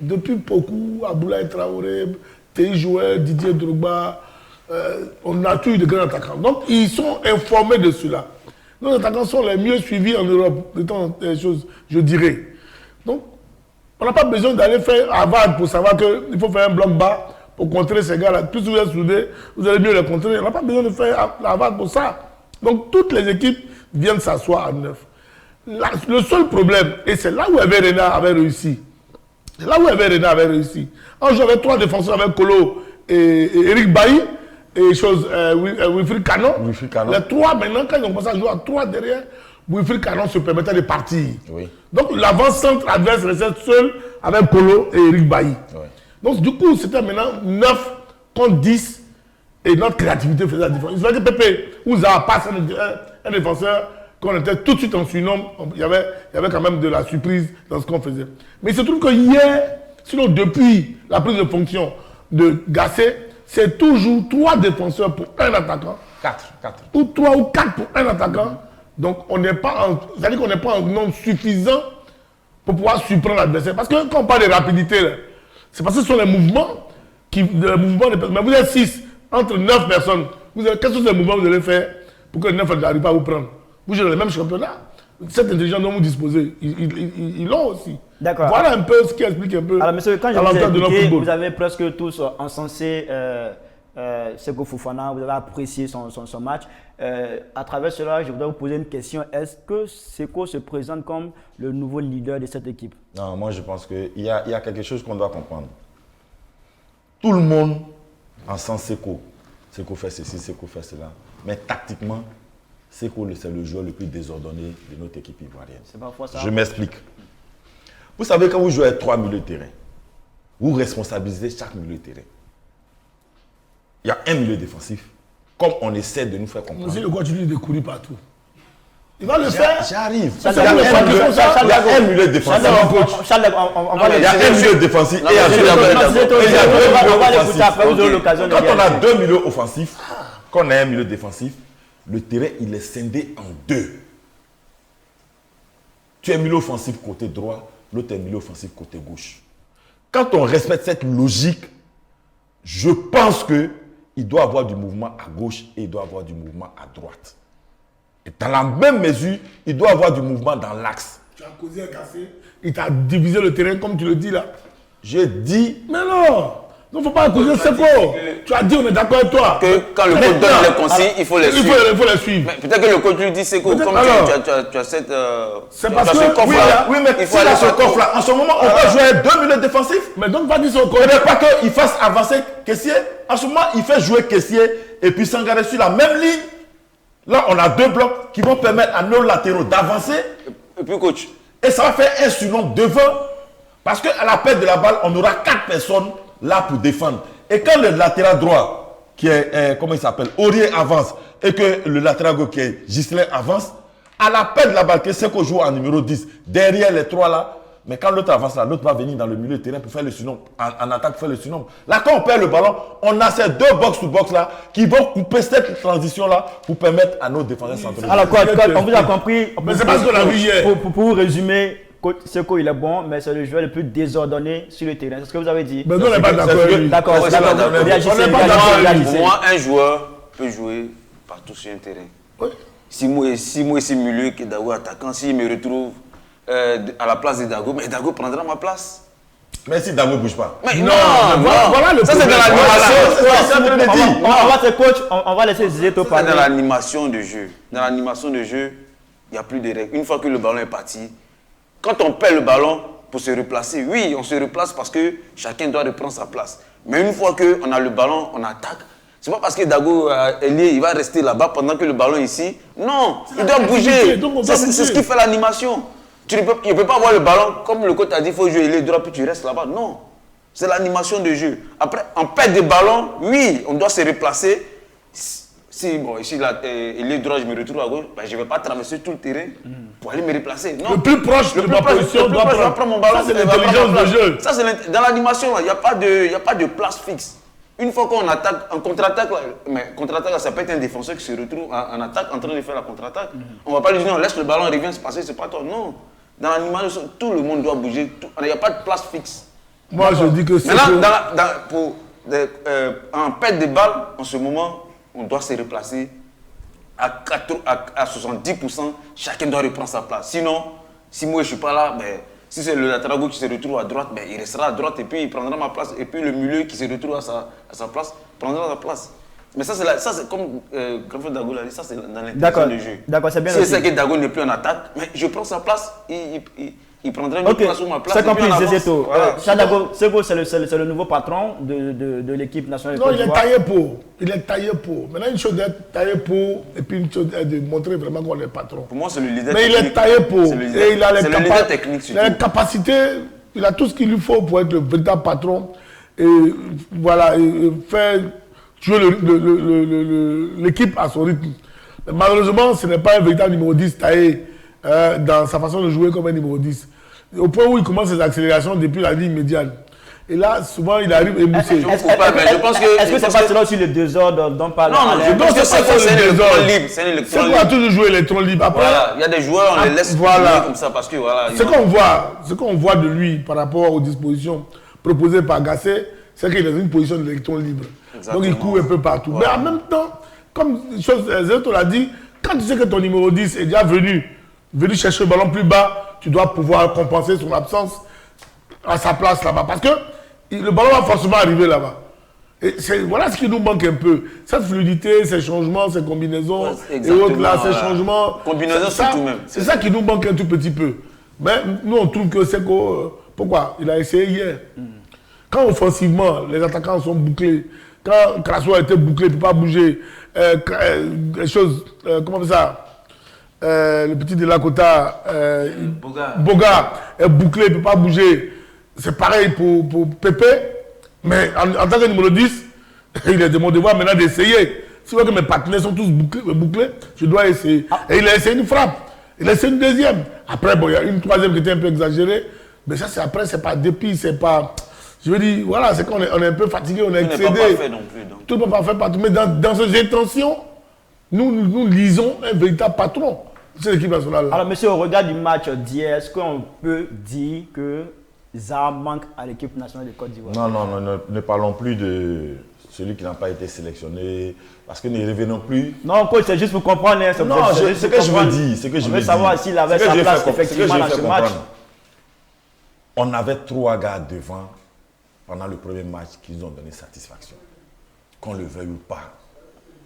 Depuis beaucoup, Aboulaye Traoré, Théi Jouet, Didier Drogba, on a toujours de grands attaquants. Donc, ils sont informés de cela. Nos attaquants sont les mieux suivis en Europe, de temps des choses, je dirais. Donc, on n'a pas besoin d'aller faire Harvard pour savoir qu'il faut faire un bloc bas pour contrer ces gars-là. Plus vous êtes soudés, vous allez mieux les contrer. On n'a pas besoin de faire Harvard pour ça. Donc, toutes les équipes viennent s'asseoir à neuf. Le seul problème, et c'est là où Hervé Renard avait réussi. C'est là où Hervé Renard avait réussi. On jouait avec 3 défenseurs avec Kolo et Eric Bailly et Wilfried Canon. Les 3 maintenant, quand ils ont commencé à jouer à 3 derrière, Wilfried Canon se permettait de partir. Oui. Donc l'avant-centre adverse restait seul avec Kolo et Eric Bailly. Oui. Donc du coup, c'était maintenant 9 contre 10 et notre créativité faisait la différence. Il fallait que Pépé Ouza passe un défenseur qu'on était tout de suite en surnombre. Il y avait quand même de la surprise dans ce qu'on faisait. Mais il se trouve que hier, sinon depuis la prise de fonction de Gassé, c'est toujours 3 défenseurs pour un attaquant. 4. Ou 3 ou 4 pour un attaquant. Donc on n'est pas c'est-à-dire qu'on n'est pas en nombre suffisant pour pouvoir surprendre l'adversaire. Parce que quand on parle de rapidité, c'est parce que ce sont les mouvements mais vous êtes 6 entre 9 personnes. Quels sont les mouvements que vous allez faire pour que les 9 n'arrivent pas à vous prendre? Vous jouez dans le même championnat. Cette intelligence dont vous disposez, ils l'ont aussi. D'accord. Voilà un peu ce qui explique un peu. Alors, monsieur, quand je vous ai écouté, vous avez presque tous encensé Seko Fofana, vous avez apprécié son match. À travers cela, je voudrais vous poser une question. Est-ce que Seko se présente comme le nouveau leader de cette équipe? Non, moi je pense qu'il y a quelque chose qu'on doit comprendre. Tout le monde encense Seko. Seko fait ceci, Seko fait cela. Mais tactiquement, Seko, c'est le joueur le plus désordonné de notre équipe ivoirienne. C'est parfois ça. Je m'explique. Vous savez, quand vous jouez à 3 milieux de terrain, vous responsabilisez chaque milieu de terrain. Il y a un milieu défensif, comme on essaie de nous faire comprendre. Monsieur le coach lui de courir partout. Il va le faire. J'arrive. Il y a un milieu défensif. Il y a un milieu défensif et il y a 2 milieux offensifs. Quand on a 2 milieux offensifs, quand on a un milieu défensif, le terrain il est scindé en 2. Tu es milieu offensif côté droit, l'autre est milieu offensif côté gauche. Quand on respecte cette logique, je pense qu'il doit avoir du mouvement à gauche et il doit avoir du mouvement à droite. Et dans la même mesure, il doit avoir du mouvement dans l'axe. Tu as causé un cassé, il t'a divisé le terrain comme tu le dis là. J'ai dit... Mais non, il ne faut pas accuser Seko. Tu as dit, on est d'accord avec toi. Que quand le coach donne les consignes, il faut les suivre. Il faut les suivre. Peut-être que le coach lui dit Seko, comme tu as cette... C'est parce que... Oui, mais il faut aller sur ce coffre-là. En ce moment, on va jouer 2 milieux défensifs. Mais donc, va dire son coach. Il ne pas qu'il fasse avancer Kessié. En ce moment, il fait jouer Kessié et puis Sangaré sur la même ligne. Là, on a 2 blocs qui vont permettre à nos latéraux d'avancer. Et puis, coach. Et ça va faire un surnombre devant. Parce qu'à la perte de la balle, on aura 4 personnes là pour défendre. Et quand le latéral droit, qui est, comment il s'appelle, Aurier avance, et que le latéral gauche, qui est Ghislain, avance, à la perte de la balle, que c'est qu'on joue en numéro 10, derrière les 3 là, Mais quand l'autre avance là, l'autre va venir dans le milieu de terrain pour faire le surnombre, en attaque pour faire le surnombre. Là, quand on perd le ballon, on a ces deux box-to-box là qui vont couper cette transition là pour permettre à nos défenseurs centraux. Alors, on vous a compris. Mais c'est parce qu'on a vu hier. Pour résumer, Seko il est bon, mais c'est le joueur le plus désordonné sur le terrain. C'est ce que vous avez dit. Mais nous, on n'est pas d'accord. D'accord, Ouais, c'est pas d'accord. réagissez. Pour moi, un joueur peut jouer partout sur un terrain. Oui. Si moi c'est milieu que Dago attaquant, s'il me retrouve à la place de Dago, mais Dago prendra ma place. Mais si Dago ne bouge pas. Mais Non, voilà le ça c'est dans problème. l'animation. On va te coach, on va laisser Zéto parler. Dans l'animation de jeu. Dans l'animation de jeu, il n'y a plus de règles. Une fois que le ballon est parti, quand on perd le ballon pour se replacer, oui, on se replace parce que chacun doit reprendre sa place. Mais une fois qu'on a le ballon, on attaque. C'est pas parce que Dago est lié, il va rester là-bas pendant que le ballon est ici. Non, il doit bouger. C'est ce qui fait l'animation. Tu ne peux pas avoir le ballon, comme le coach a dit, il faut jouer ailier droit, puis tu restes là-bas. Non, c'est l'animation de jeu. Après, en perte de ballon, oui, on doit se replacer. Si bon, ici, ailier droit, je me retrouve à gauche, ben, je ne vais pas traverser tout le terrain pour aller me replacer. Non. Le plus proche de ma position doit prendre mon ballon. Ça, c'est l'intelligence de jeu. Ça, c'est dans l'animation, il n'y a pas de place fixe. Une fois qu'on attaque, en contre-attaque, mais contre-attaque, ça peut être un défenseur qui se retrouve en attaque en train de faire la contre-attaque. On ne va pas lui dire non, laisse le ballon, revient se passer, c'est pas toi. Non. Dans l'animation, tout le monde doit bouger. Il n'y a pas de place fixe. Moi, je dis que c'est. Maintenant, en perte de balle, en ce moment, on doit se replacer à 70%. Chacun doit reprendre sa place. Sinon, si moi je ne suis pas là, ben, si c'est le latéral gauche qui se retrouve à droite, ben, il restera à droite et puis il prendra ma place. Et puis le milieu qui se retrouve à sa place prendra sa place. Mais ça, c'est comme Grand frère Dago l'a dit, ça c'est dans l'intention du jeu. D'accord, c'est bien. Si c'est que Dago n'est plus en attaque, mais je prends sa place, il prendra une place sur ma place. C'est compris, Zéto. Voilà. Seko, c'est le nouveau patron de l'équipe nationale de Non, Côte il est d'Ivoire. taillé pour. Il est taillé pour. Maintenant, une chose d'être taillé pour, et puis une chose de montrer vraiment qu'on est patron. Pour moi, c'est le leader Mais technique. il est taillé pour. Et il a les leader technique, il a les capacités, il a tout ce qu'il lui faut pour être le véritable patron. Et voilà, et faire jouer l'équipe à son rythme. Mais malheureusement, ce n'est pas un véritable numéro 10 taillé dans sa façon de jouer comme un numéro 10. Au point où il commence ses accélérations depuis la ligne médiane. Et là, souvent, il arrive émoussé. Est-ce que c'est pas cela aussi le désordre dont parle Alain? Je pense que c'est l'électron libre. C'est l'électron C'est libre. quoi toujours jouer l'électron libre? Après, Voilà, il y a des joueurs, on les laisse jouer comme ça parce que voilà. ce qu'on voit de lui par rapport aux dispositions proposées par Gasset, c'est qu'il est dans une position d'électron libre. Exactement. Donc il court un peu partout. Voilà. Mais en même temps, comme Zéto l'a dit, quand tu sais que ton numéro 10 est déjà venu chercher le ballon plus bas, tu dois pouvoir compenser son absence à sa place là-bas. Parce que le ballon va forcément arriver là-bas. Et voilà ce qui nous manque un peu. Cette fluidité, ces changements, ces combinaisons, et autres là, ces changements. Combinaisons surtout même. C'est ça qui nous manque un tout petit peu. Mais nous, on trouve que Seko, pourquoi? Il a essayé hier. Quand offensivement, les attaquants sont bouclés, quand Crasso a été bouclé, il ne peut pas bouger, les choses, comment on fait ça? Le petit de Lakota, Boga est bouclé, il ne peut pas bouger. C'est pareil pour Pépé, mais en tant que numéro 10, il est de mon devoir maintenant d'essayer. Si je vois que mes partenaires sont tous bouclés, je dois essayer. Et il a essayé une frappe, il a essayé une deuxième. Après, bon, il y a une troisième qui était un peu exagérée, mais ça, c'est après, c'est pas dépit, c'est pas. Je veux dire, voilà, c'est qu'on est un peu fatigué, on est excédé. Tout n'est pas parfait non plus. Donc. Tout n'est pas parfait partout. Mais dans ces intentions, nous lisons un véritable patron de l'équipe nationale. Alors, monsieur, au regard du match d'hier, est-ce qu'on peut dire que Zaha manque à l'équipe nationale de Côte d'Ivoire? Non, ne parlons plus de celui qui n'a pas été sélectionné, parce que ne revenons plus. Non, coach, c'est juste pour comprendre. Hein, Non, ce que je veux dire, c'est que je veux savoir s'il avait sa place effectivement dans ce match. On avait 3 gars devant pendant le premier match qui nous ont donné satisfaction. Qu'on le veuille ou pas,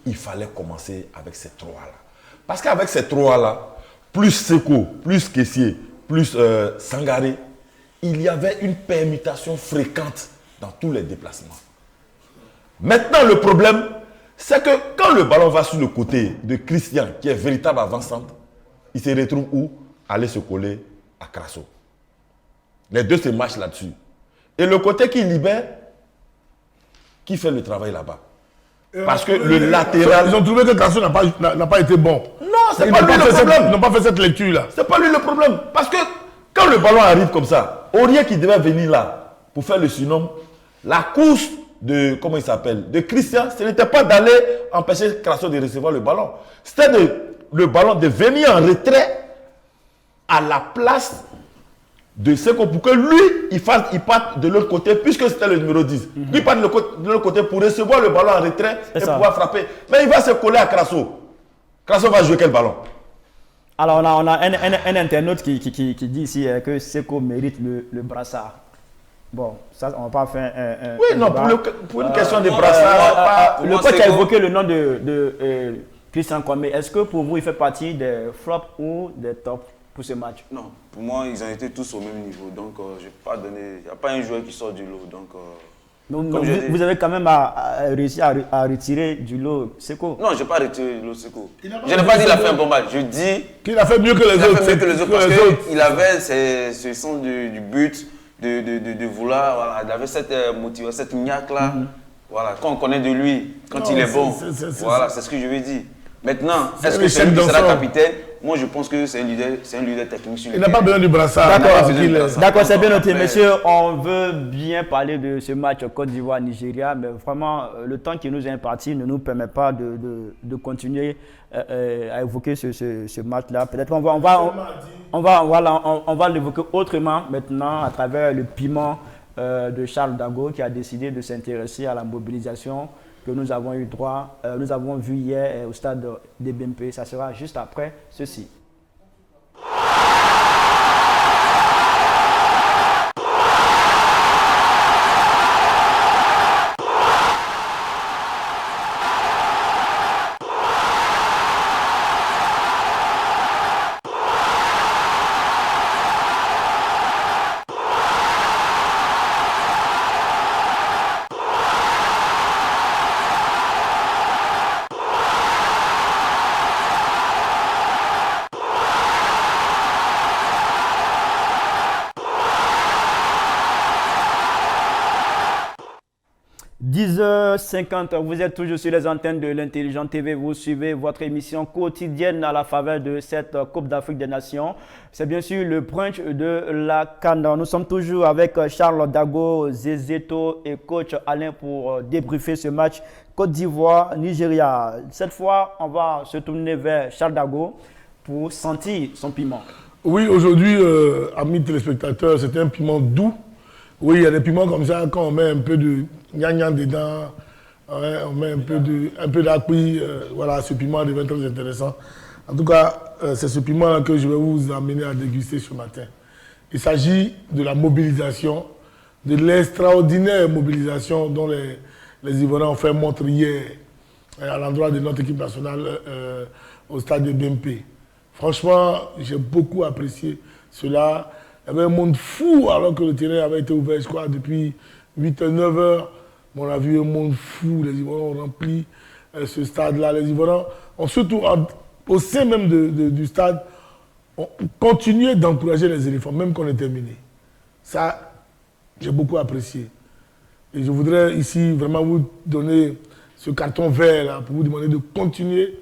il fallait commencer avec ces 3-là. Parce qu'avec ces 3-là, plus Seko, plus Kessié, plus Sangaré, il y avait une permutation fréquente dans tous les déplacements. Maintenant, le problème, c'est que quand le ballon va sur le côté de Christian, qui est véritable avant-centre, il se retrouve où? Aller se coller à Crasso. Les deux se marchent là-dessus. Et le côté qui libère, qui fait le travail là-bas? Parce que le latéral... Ils ont trouvé que Crasso n'a pas été bon. Non, c'est pas lui le problème. Ils n'ont pas fait cette lecture-là. C'est pas lui le problème. Parce que Quand le ballon arrive comme ça, Aurier qui devait venir là pour faire le surnom, la course de, comment il s'appelle, de Christian, ce n'était pas d'aller empêcher Crasso de recevoir le ballon. C'était le ballon de venir en retrait à la place de Seko pour que lui, il parte de l'autre côté, puisque c'était le numéro 10. Lui part de l'autre côté pour recevoir le ballon en retrait et pouvoir frapper. Mais il va se coller à Crasso. Crasso va jouer quel ballon? Alors, on a un internaute qui dit ici que Seko mérite le brassard. Bon, ça, on va pas faire un oui, non, pour une question de brassard. Le coach a évoqué le nom de Christian Kwame. Est-ce que pour vous, il fait partie des flops ou des tops pour ce match? Non, pour moi, ils ont été tous au même niveau. Donc, je vais pas donner. Il n'y a pas un joueur qui sort du lot. Donc, vous avez quand même réussi à retirer du lot Seko. Non, je n'ai pas retiré du lot Seko. Je n'ai pas dit qu'il a fait un bon match. Je dis qu'il a fait mieux que les autres. Il a fait mieux que les autres parce qu'il avait ce sens du but, de vouloir. Voilà, il avait cette motivation, cette niaque-là. Voilà, quand on connaît de lui, quand il est bon. Voilà, c'est ce que je veux dire. Maintenant, est-ce que c'est lui qui sera capitaine? Moi, je pense que c'est un leader technique sur le terrain. Il n'a pas besoin du brassard. D'accord, c'est bien noté. Messieurs, on veut bien parler de ce match Côte d'Ivoire-Nigeria, mais vraiment, le temps qui nous est imparti ne nous permet pas de continuer à évoquer ce match-là. Peut-être qu'on va l'évoquer autrement maintenant à travers le piment de Charles Dago qui a décidé de s'intéresser à la mobilisation que nous avons eu droit, nous avons vu hier au stade des BMP. Ça sera juste après ceci. 10h50, vous êtes toujours sur les antennes de l'Intelligent TV. Vous suivez votre émission quotidienne à la faveur de cette Coupe d'Afrique des Nations. C'est bien sûr le brunch de la CAN. Nous sommes toujours avec Charles Dago, Zezeto et coach Alain pour débriefer ce match Côte d'Ivoire-Nigeria. Cette fois, on va se tourner vers Charles Dago pour sentir son piment. Oui, aujourd'hui, amis téléspectateurs, c'est un piment doux. Oui, il y a des piments comme ça, quand on met un peu de gnagnan dedans, ouais, on met un peu d'acui, voilà, ce piment devient très intéressant. En tout cas, c'est ce piment que je vais vous amener à déguster ce matin. Il s'agit de la mobilisation, de l'extraordinaire mobilisation dont les Ivoiriens ont fait montre hier à l'endroit de notre équipe nationale au stade de BMP. Franchement, j'ai beaucoup apprécié cela. Il y avait un monde fou alors que le terrain avait été ouvert, je crois, depuis 8h-9 heures. On a vu un monde fou, les Ivoiriens ont rempli ce stade-là. Les Ivoiriens ont surtout, au sein même du stade, ont continué d'encourager les éléphants, même qu'on est terminé. Ça, j'ai beaucoup apprécié. Et je voudrais ici vraiment vous donner ce carton vert là, pour vous demander de continuer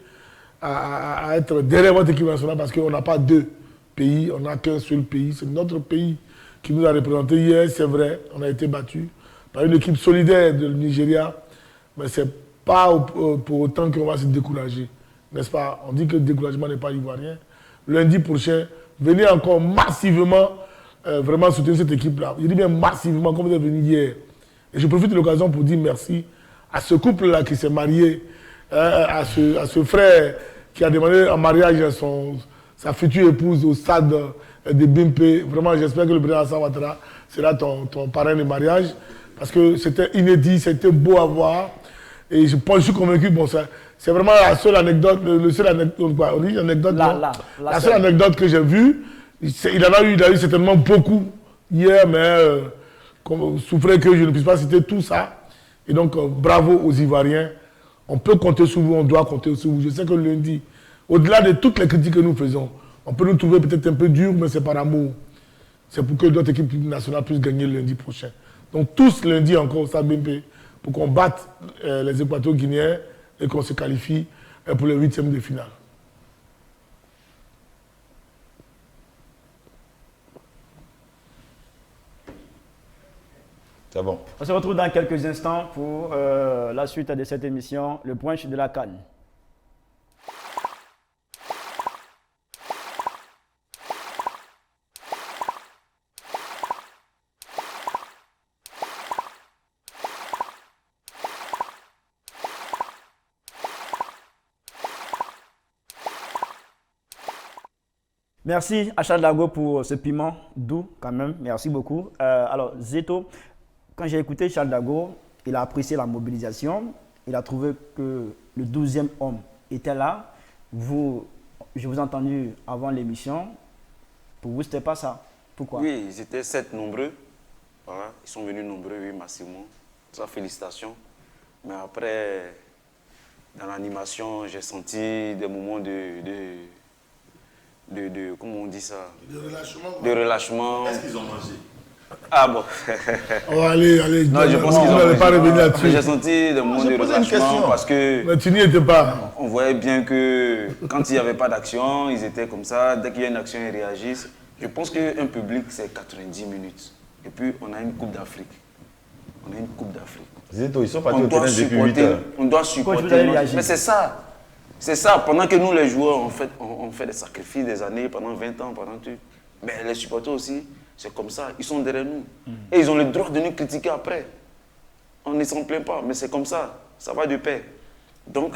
à être derrière votre équipe nationale parce qu'on n'a pas deux pays, on n'a qu'un seul pays. C'est notre pays qui nous a représenté hier, c'est vrai, on a été battu par une équipe solidaire de Nigeria, mais ce n'est pas pour autant qu'on va se décourager, n'est-ce pas? On dit que le découragement n'est pas ivoirien. Lundi prochain, venez encore massivement vraiment soutenir cette équipe-là. Je dis bien massivement, comme vous êtes venu hier. Et je profite de l'occasion pour dire merci à ce couple-là qui s'est marié, à ce frère qui a demandé en mariage sa future épouse au stade de BMP. Vraiment, j'espère que le président Hassan Ouattara sera ton parrain de mariage. Parce que c'était inédit, c'était beau à voir. Et je suis convaincu, bon, c'est vraiment la seule anecdote, la seule anecdote que j'ai vue. Il en a eu certainement beaucoup hier, mais souffrait que je ne puisse pas citer tout ça. Et donc, bravo aux Ivoiriens. On peut compter sur vous, on doit compter sur vous. Je sais que lundi, au-delà de toutes les critiques que nous faisons, on peut nous trouver peut-être un peu dur, mais c'est par amour. C'est pour que notre équipe nationale puisse gagner lundi prochain. Donc tous lundi encore au Stade BMP pour qu'on batte les Équato-Guinéens et qu'on se qualifie pour le 8e de finale. C'est bon. On se retrouve dans quelques instants pour la suite de cette émission, le brunch de la CAN. Merci à Charles Dago pour ce piment doux quand même. Merci beaucoup. Alors Zeto, quand j'ai écouté Charles Dago, il a apprécié la mobilisation. Il a trouvé que le 12e homme était là. Je vous ai entendu avant l'émission. Pour vous, ce n'était pas ça. Pourquoi? Oui, ils étaient 7 nombreux. Voilà, ils sont venus nombreux, oui, massivement. Ça, félicitations. Mais après, dans l'animation, j'ai senti des moments comment on dit ça? De relâchement. De relâchement. Est-ce qu'ils ont mangé? Ah bon. Oh, allez. Non, je pense qu'ils on n'allait pas revenir là-dessus. J'ai senti des moments de relâchement parce que Mais tu n'y étais pas. on voyait bien que quand il n'y avait pas d'action, ils étaient comme ça. Dès qu'il y a une action, ils réagissent. Je pense qu'un public, c'est 90 minutes. Et puis, on a une Coupe d'Afrique. Zeto, ils sont partis au terrain depuis 8 heures. On doit Coach, vous supporter. allez réagir. Mais c'est ça. C'est ça. Pendant que nous, les joueurs, on fait des sacrifices des années, pendant 20 ans, pendant tout. Mais les supporters aussi, c'est comme ça. Ils sont derrière nous. Et ils ont le droit de nous critiquer après. On ne s'en plaint pas, mais c'est comme ça. Ça va de pair. Donc,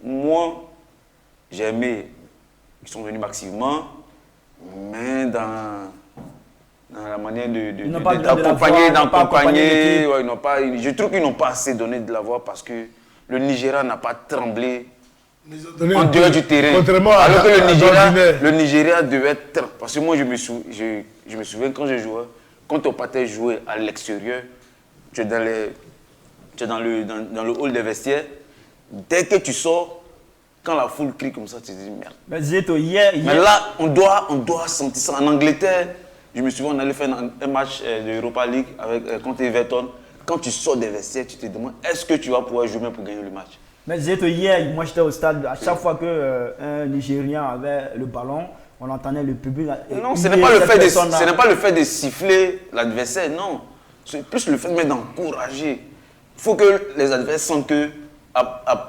moi, j'ai aimé. Ils sont venus massivement, mais dans la manière d'accompagner. Ouais, je trouve qu'ils n'ont pas assez donné de la voix parce que le Nigeria n'a pas tremblé en dehors du terrain. Contrairement alors que à le Nigeria devait être... Parce que moi, je me souviens quand je jouais, quand on partait jouer à l'extérieur, tu es dans le hall des vestiaires, dès que tu sors, quand la foule crie comme ça, tu te dis merde. Mais Zeto, hier... Mais là, on doit sentir ça. En Angleterre, je me souviens, on allait faire un match de Europa League contre Everton. Quand tu sors des vestiaires, tu te demandes, est-ce que tu vas pouvoir jouer même pour gagner le match? Mais Zeto, hier, moi j'étais au stade, à chaque fois qu'un Nigérien avait le ballon, on entendait le public. Non, ce n'est pas le fait de siffler l'adversaire, non. C'est plus le fait même d'encourager. Il faut que les adversaires sentent que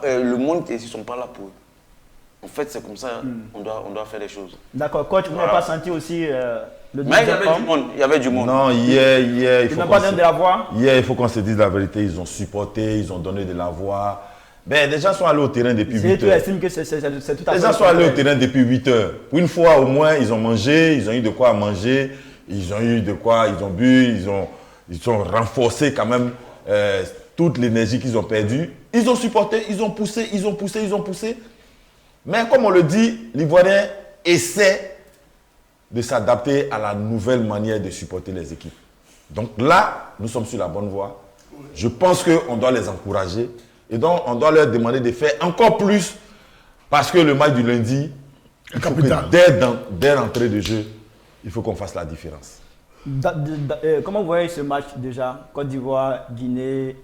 le monde, ils ne sont pas là pour eux. En fait, c'est comme ça, on doit faire les choses. D'accord, coach, vous n'avez pas senti aussi le Mais il y avait du monde. Non, hier, il faut pas donné de la voix. Hier, il faut qu'on se dise la vérité. Ils ont supporté, ils ont donné de la voix. Ben, les gens sont allés au terrain depuis 8 heures. Estime que c'est tout à fait... Les gens sont allés au terrain depuis 8 heures. Une fois au moins, ils ont mangé, ils ont eu de quoi manger, ils ont eu de quoi, ils ont bu, ils ont renforcé quand même toute l'énergie qu'ils ont perdue. Ils ont supporté, ils ont poussé. Mais comme on le dit, l'Ivoirien essaie de s'adapter à la nouvelle manière de supporter les équipes. Donc là, nous sommes sur la bonne voie. Je pense qu'on doit les encourager. Et donc, on doit leur demander de faire encore plus. Parce que le match du lundi, dès l'entrée de jeu, il faut qu'on fasse la différence. Comment vous voyez ce match déjà? Côte d'Ivoire, Guinée,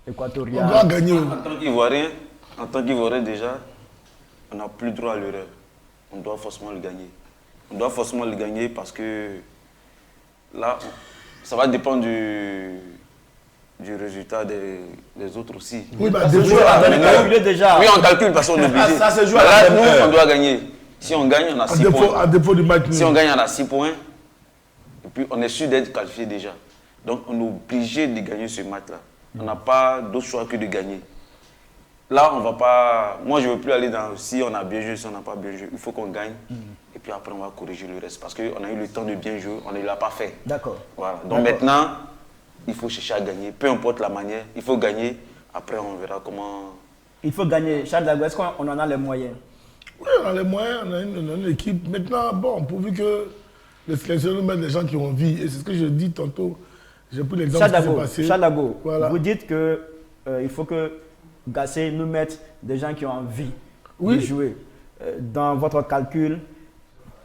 Équatorial. On doit gagner. En tant qu'Ivoirien déjà, on n'a plus droit à l'erreur. On doit forcément le gagner. On doit forcément le gagner parce que là, ça va dépendre du résultat des autres aussi. Oui, bah, déjà. Oui, on calcule parce qu'on est obligé. Ça se joue là, à la nous, même heure. on doit gagner. Si on gagne, on a 6 points. À défaut du match. Si on gagne, on a 6 points. Et puis, on est sûr d'être qualifié déjà. Donc, on est obligé de gagner ce match-là. On n'a pas d'autre choix que de gagner. Là, on va pas... Moi, je ne veux plus aller dans si on a bien joué, si on n'a pas bien joué. Il faut qu'on gagne. Et puis après, on va corriger le reste. Parce qu'on a eu le temps de bien jouer, on ne l'a pas fait. D'accord. Voilà. Donc maintenant, il faut chercher à gagner. Peu importe la manière, il faut gagner. Après, on verra comment... Il faut gagner. Charles Dago, est-ce qu'on en a les moyens? Oui, on a les moyens, on a une équipe. Maintenant, bon, pourvu que les sélectionneurs mettent des gens qui ont envie. Et c'est ce que je dis tantôt. J'ai pris l'exemple qui s'est passé. Charles Dago, voilà. vous dites qu'il faut que Gassé nous mette des gens qui ont envie de jouer. Dans votre calcul,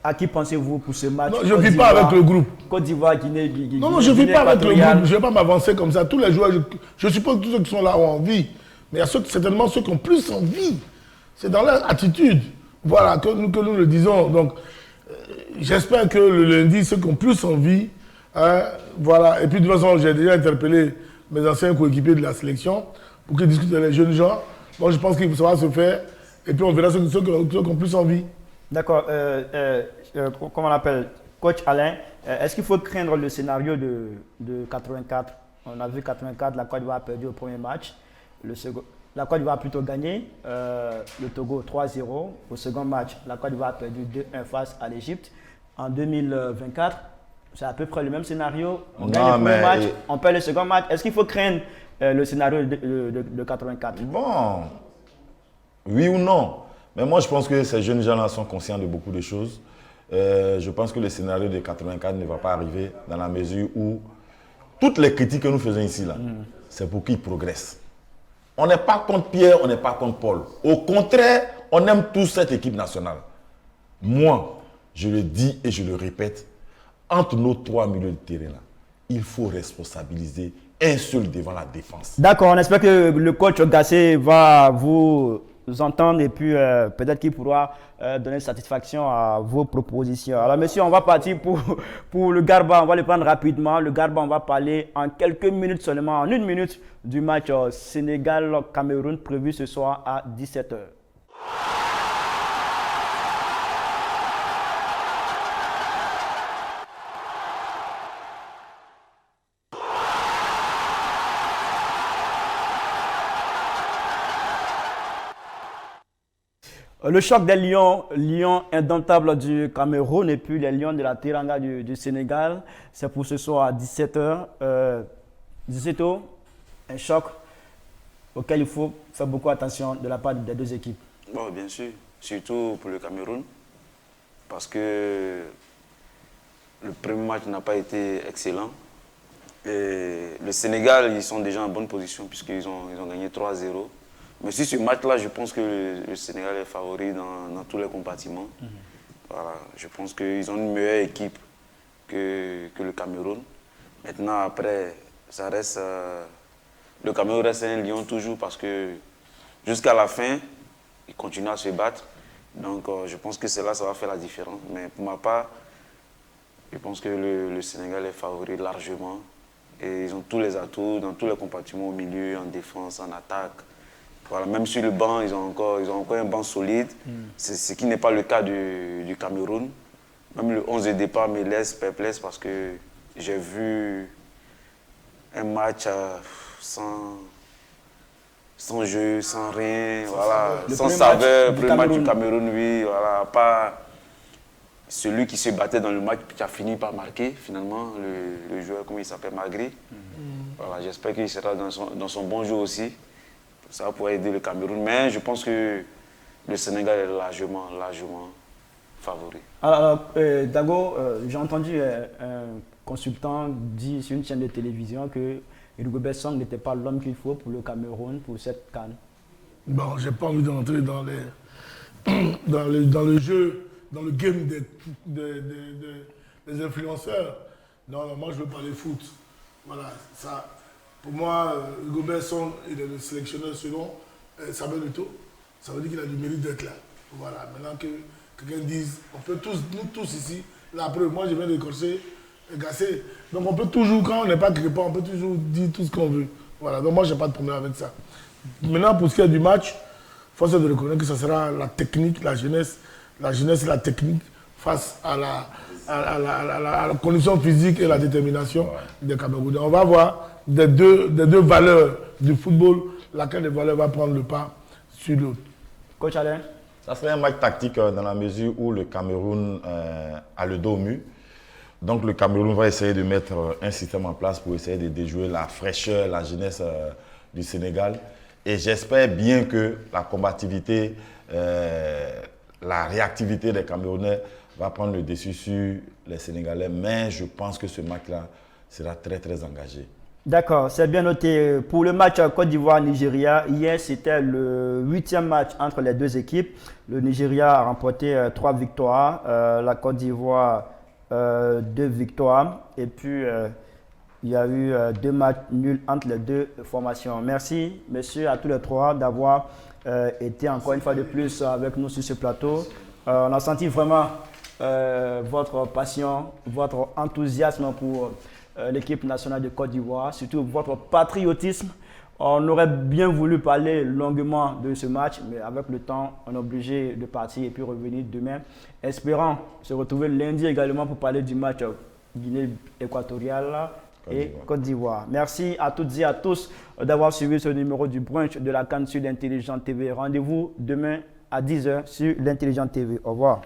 à qui pensez-vous pour ce match? Non, je ne vis pas avec le groupe. Côte d'Ivoire, Guinée. Non, je ne vis pas avec le groupe. Je ne vais pas m'avancer comme ça. Tous les joueurs, je suppose que tous ceux qui sont là ont envie. Mais il y a certainement ceux qui ont plus envie. C'est dans leur attitude. Voilà, que nous le disons. Donc, j'espère que le lundi, ceux qui ont plus envie Hein, voilà. Et puis de toute façon, j'ai déjà interpellé mes anciens coéquipiers de la sélection pour qu'ils discutent avec les jeunes gens. Donc je pense qu'il va se faire. Et puis on verra ceux qui ont plus envie. D'accord. Comment on l'appelle? Coach Alain, est-ce qu'il faut craindre le scénario de 84? On a vu 84, la Côte d'Ivoire a perdu au premier match. La Côte d'Ivoire a plutôt gagné. Le Togo 3-0. Au second match, la Côte d'Ivoire a perdu 2-1 face à l'Égypte. En 2024, c'est à peu près le même scénario. On gagne le premier match, on perd le second match. Est-ce qu'il faut craindre le scénario de 84? Bon, oui ou non. Mais moi, je pense que ces jeunes gens-là sont conscients de beaucoup de choses. Je pense que le scénario de 84 ne va pas arriver dans la mesure où toutes les critiques que nous faisons ici, là, c'est pour qu'ils progressent. On n'est pas contre Pierre, on n'est pas contre Paul. Au contraire, on aime tous cette équipe nationale. Moi, je le dis et je le répète, entre nos trois milieux de terrain, là, il faut responsabiliser un seul devant la défense. D'accord, on espère que le coach Gassé va vous entendre et puis peut-être qu'il pourra donner satisfaction à vos propositions. Alors messieurs, on va partir pour le Garba, on va le prendre rapidement. Le Garba, on va parler en quelques minutes seulement, en 1 minute du match Sénégal-Cameroun prévu ce soir à 17h. Le choc des lions indomptables du Cameroun et puis les lions de la Teranga du Sénégal, c'est pour ce soir à 17h. 17h, un choc auquel il faut faire beaucoup attention de la part des deux équipes. Bon, bien sûr, surtout pour le Cameroun, parce que le premier match n'a pas été excellent. Et le Sénégal, ils sont déjà en bonne position puisqu'ils ont gagné 3-0. Mais sur ce match-là, je pense que le Sénégal est favori dans tous les compartiments. Voilà, je pense qu'ils ont une meilleure équipe que le Cameroun. Maintenant, après, ça reste, le Cameroun reste un lion toujours parce que jusqu'à la fin, ils continuent à se battre. Donc, je pense que cela, ça va faire la différence. Mais pour ma part, je pense que le Sénégal est favori largement. Et ils ont tous les atouts dans tous les compartiments au milieu, en défense, en attaque. Voilà, même sur le banc, ils ont encore un banc solide, ce qui n'est pas le cas du Cameroun. Même le 11 de départ me laisse perplexe parce que j'ai vu un match sans jeu, sans rien, voilà, sans saveur. Le premier match du Cameroun, oui, voilà, pas celui qui se battait dans le match qui a fini par marquer finalement, le joueur, comment il s'appelle, Magri. Voilà, j'espère qu'il sera dans son bon jeu aussi. Ça pourrait aider le Cameroun, mais je pense que le Sénégal est largement favori. Alors, Dago, j'ai entendu un consultant dire sur une chaîne de télévision que Rigobert Song n'était pas l'homme qu'il faut pour le Cameroun, pour cette CAN. Bon, j'ai pas envie d'entrer dans le jeu, dans le game des influenceurs. Non, moi je veux parler foot. Voilà, ça. Pour moi, Rigobert Song, il est le sélectionneur selon Samuel Eto'o. Ça veut dire qu'il a du mérite d'être là. Voilà, maintenant que quelqu'un dise, on peut tous, nous tous ici, là après, moi je viens de Gassé. Donc on peut toujours, quand on n'est pas quelque part, on peut toujours dire tout ce qu'on veut. Voilà, donc moi j'ai pas de problème avec ça. Maintenant, pour ce qui est du match, force est de reconnaître que ce sera la technique, la jeunesse et la technique face à la condition physique et la détermination des Camerounais. On va voir des deux valeurs du football, laquelle des valeurs va prendre le pas sur l'autre. Coach Alain? Ça serait un match tactique dans la mesure où le Cameroun a le dos au mur. Donc le Cameroun va essayer de mettre un système en place pour essayer de déjouer la fraîcheur, la jeunesse du Sénégal. Et j'espère bien que la combativité, la réactivité des Camerounais va prendre le dessus sur les Sénégalais. Mais je pense que ce match-là sera très très engagé. D'accord, c'est bien noté. Pour le match Côte d'Ivoire-Nigeria, hier c'était le 8e match entre les deux équipes. Le Nigeria a remporté 3 victoires, la Côte d'Ivoire 2 victoires. Et puis il y a eu 2 matchs nuls entre les deux formations. Merci messieurs à tous les trois d'avoir été encore une fois de plus avec nous sur ce plateau. On a senti vraiment votre passion, votre enthousiasme pour l'équipe nationale de Côte d'Ivoire, surtout votre patriotisme. On aurait bien voulu parler longuement de ce match, mais avec le temps, on est obligé de partir et puis revenir demain. Espérant se retrouver lundi également pour parler du match Guinée équatoriale et Côte d'Ivoire. Merci à toutes et à tous d'avoir suivi ce numéro du brunch de la CAN sur l'Intelligent TV. Rendez-vous demain à 10h sur l'Intelligent TV. Au revoir.